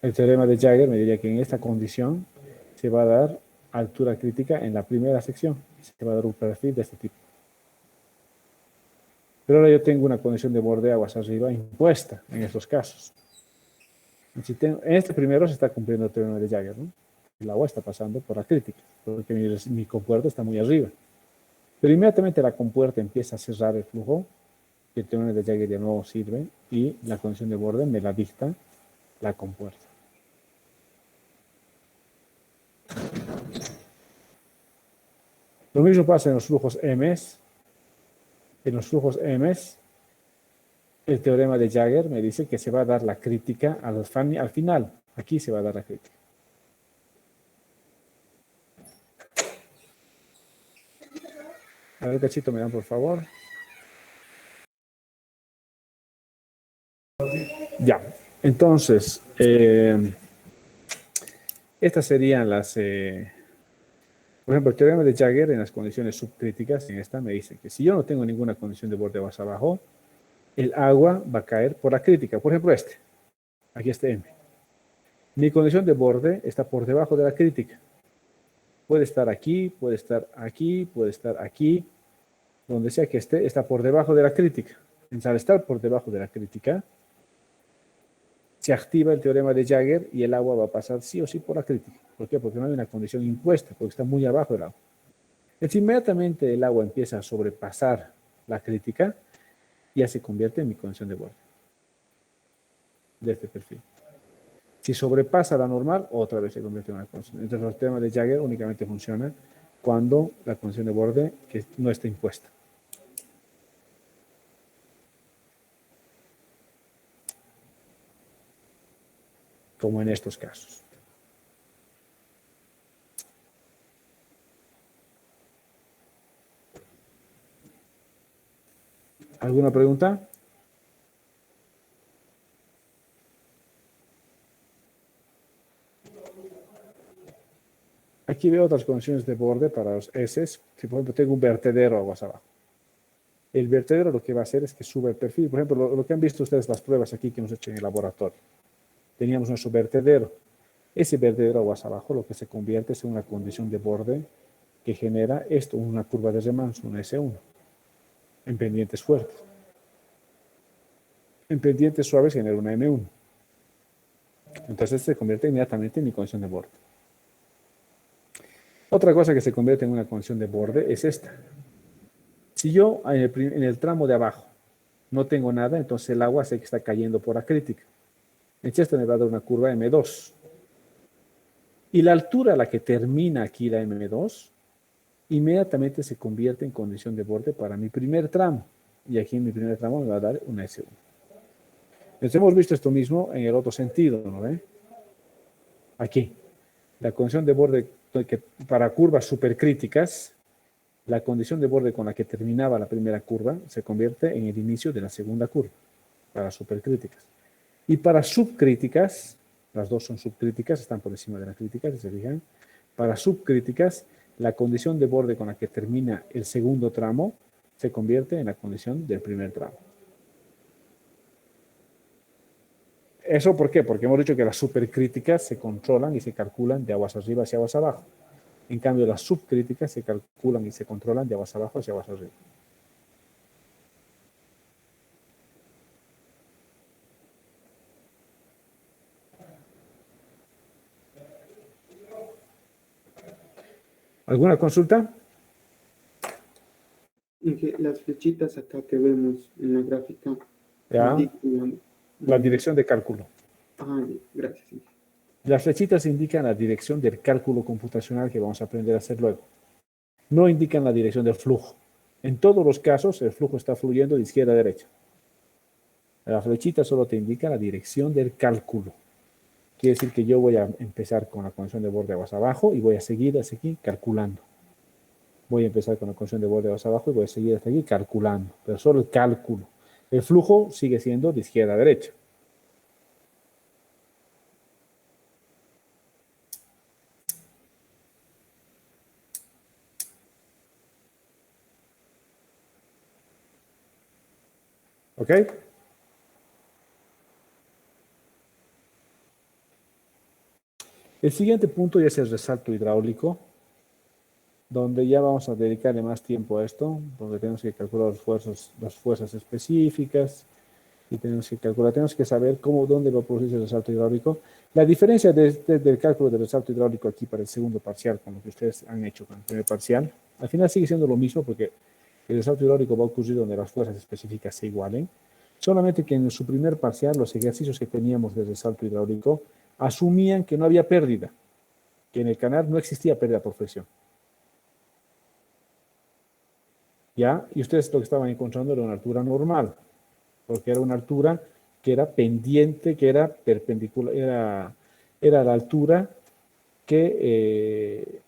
El teorema de Jagger me diría que en esta condición se va a dar altura crítica en la primera sección. Se va a dar un perfil de este tipo. Pero ahora yo tengo una condición de borde aguas arriba impuesta en estos casos. En este primero se está cumpliendo el teorema de Jagger, ¿no? El agua está pasando por la crítica, porque mi compuerta está muy arriba. Pero inmediatamente la compuerta empieza a cerrar el flujo, el teorema de Jagger ya no sirve y la condición de borde me la dicta la compuerta. Lo mismo pasa en los flujos M's. En los flujos M's, el teorema de Jagger me dice que se va a dar la crítica al final. Aquí se va a dar la crítica. A ver, cachito, me dan por favor. Ya, entonces, estas serían las... por ejemplo, el teorema de Jagger en las condiciones subcríticas, en esta me dice que si yo no tengo ninguna condición de borde más abajo, el agua va a caer por la crítica. Por ejemplo, aquí está M. Mi condición de borde está por debajo de la crítica. Puede estar aquí, puede estar aquí, puede estar aquí. Donde sea que esté, está por debajo de la crítica. Entonces, al estar por debajo de la crítica, se activa el teorema de Jagger y el agua va a pasar sí o sí por la crítica. ¿Por qué? Porque no hay una condición impuesta, porque está muy abajo del agua. Entonces, inmediatamente el agua empieza a sobrepasar la crítica, ya se convierte en mi condición de borde. De este perfil. Si sobrepasa la normal, otra vez se convierte en una condición. Entonces, el teorema de Jagger únicamente funciona cuando la condición de borde que no está impuesta. Como en estos casos. ¿Alguna pregunta? Aquí veo otras condiciones de borde para los S. Si por ejemplo tengo un vertedero aguas abajo. El vertedero lo que va a hacer es que sube el perfil. Por ejemplo, lo que han visto ustedes las pruebas aquí que hemos hecho en el laboratorio. Teníamos nuestro vertedero. Ese vertedero aguas abajo lo que se convierte es en una condición de borde que genera esto, una curva de remanso, una S1, en pendientes fuertes. En pendientes suaves genera una M1. Entonces se convierte inmediatamente en mi condición de borde. Otra cosa que se convierte en una condición de borde es esta. Si yo en el tramo de abajo no tengo nada, entonces el agua sé que está cayendo por la crítica. Entonces esto me va a dar una curva M2. Y la altura a la que termina aquí la M2, inmediatamente se convierte en condición de borde para mi primer tramo. Y aquí en mi primer tramo me va a dar una S1. Entonces hemos visto esto mismo en el otro sentido, ¿no ve? Aquí, la condición de borde que para curvas supercríticas, la condición de borde con la que terminaba la primera curva se convierte en el inicio de la segunda curva, para supercríticas. Y para subcríticas, las dos son subcríticas, están por encima de la crítica, si se fijan. Para subcríticas, la condición de borde con la que termina el segundo tramo se convierte en la condición del primer tramo. ¿Eso por qué? Porque hemos dicho que las supercríticas se controlan y se calculan de aguas arriba hacia aguas abajo. En cambio, las subcríticas se calculan y se controlan de aguas abajo hacia aguas arriba. ¿Alguna consulta? En que las flechitas acá que vemos en la gráfica Ya. indican La dirección de cálculo. Ah, gracias. Las flechitas indican la dirección del cálculo computacional que vamos a aprender a hacer luego. No indican la dirección del flujo. En todos los casos, el flujo está fluyendo de izquierda a derecha. La flechita solo te indica la dirección del cálculo. Quiere decir que yo voy a empezar con la conexión de borde aguas abajo y voy a seguir hasta aquí calculando. Voy a empezar con la conexión de borde aguas abajo y voy a seguir hasta aquí calculando. Pero solo el cálculo. El flujo sigue siendo de izquierda a derecha. ¿Ok? El siguiente punto ya es el resalto hidráulico, donde ya vamos a dedicarle más tiempo a esto, porque tenemos que calcular las fuerzas específicas y tenemos que saber dónde va a producirse el resalto hidráulico. La diferencia del cálculo del resalto hidráulico aquí para el segundo parcial, con lo que ustedes han hecho con el primer parcial, al final sigue siendo lo mismo porque el resalto hidráulico va a ocurrir donde las fuerzas específicas se igualen, solamente que en su primer parcial los ejercicios que teníamos de resalto hidráulico asumían que no había pérdida, que en el canal no existía pérdida por fricción. ¿Ya? Y ustedes lo que estaban encontrando era una altura normal, porque era una altura que era pendiente, que era perpendicular, era la altura que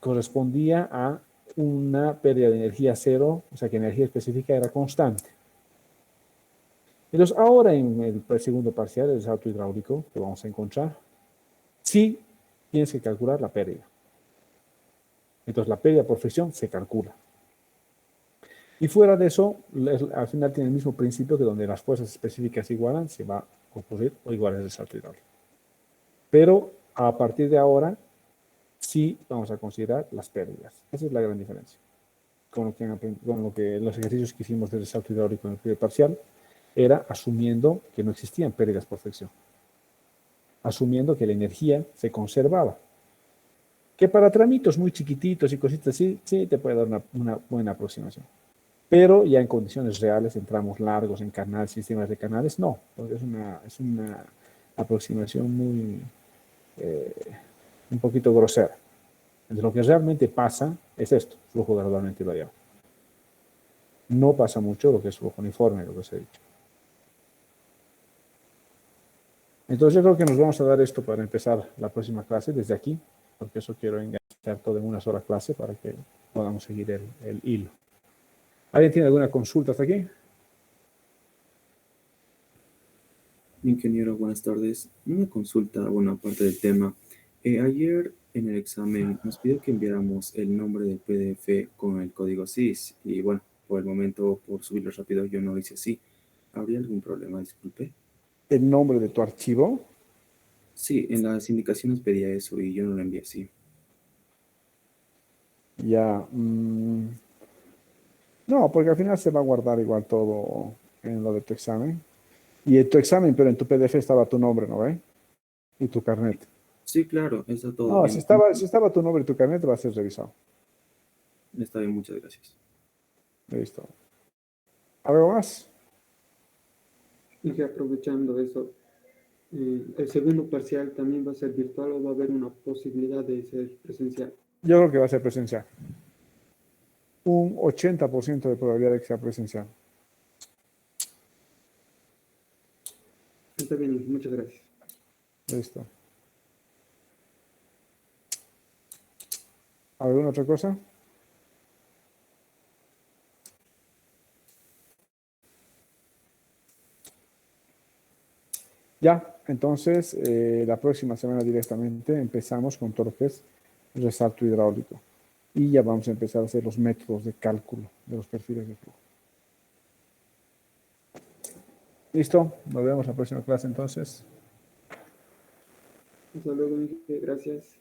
correspondía a una pérdida de energía cero, o sea que energía específica era constante. Entonces, ahora en el segundo parcial, el salto hidráulico que vamos a encontrar, sí tienes que calcular la pérdida. Entonces, la pérdida por fricción se calcula. Y fuera de eso, al final tiene el mismo principio que donde las fuerzas específicas se igualan, se va a ocurrir o igual es el salto hidráulico. Pero a partir de ahora, sí vamos a considerar las pérdidas. Esa es la gran diferencia. Con lo que los ejercicios que hicimos del salto hidráulico en el primer parcial, era asumiendo que no existían pérdidas por fricción. Asumiendo que la energía se conservaba. Que para tramitos muy chiquititos y cositas así, sí te puede dar una buena aproximación. Pero ya en condiciones reales, en tramos largos, en canales, sistemas de canales, no. Porque es una aproximación muy, un poquito grosera. Entonces, lo que realmente pasa es esto, flujo gradualmente variable. No pasa mucho lo que es flujo uniforme, lo que os he dicho. Entonces yo creo que nos vamos a dar esto para empezar la próxima clase desde aquí, porque eso quiero enganchar todo en una sola clase para que podamos seguir el hilo. ¿Alguien tiene alguna consulta hasta aquí? Ingeniero, buenas tardes. Una consulta, bueno, aparte del tema. Ayer en el examen nos pidió que enviáramos el nombre del PDF con el código SIS y bueno, por el momento, por subirlo rápido, yo no lo hice así. ¿Habría algún problema? Disculpe. ¿El nombre de tu archivo? Sí, en las indicaciones pedía eso y yo no lo envié así. Ya. No, porque al final se va a guardar igual todo en lo de tu examen. Y en tu examen, pero en tu PDF estaba tu nombre, ¿no ve? Y tu carnet. Sí, claro, está todo No, bien. si estaba tu nombre y tu carnet, va a ser revisado. Está bien, muchas gracias. Listo. ¿Algo más? Y que aprovechando eso, el segundo parcial también va a ser virtual o va a haber una posibilidad de ser presencial. Yo creo que va a ser presencial. Un 80% de probabilidad de que sea presencial. Está bien, muchas gracias. Listo. ¿Alguna otra cosa? Ya, entonces la próxima semana directamente empezamos con todo lo que es resalto hidráulico. Y ya vamos a empezar a hacer los métodos de cálculo de los perfiles de flujo. Listo, nos vemos la próxima clase entonces. Hasta luego, Miguel. Gracias.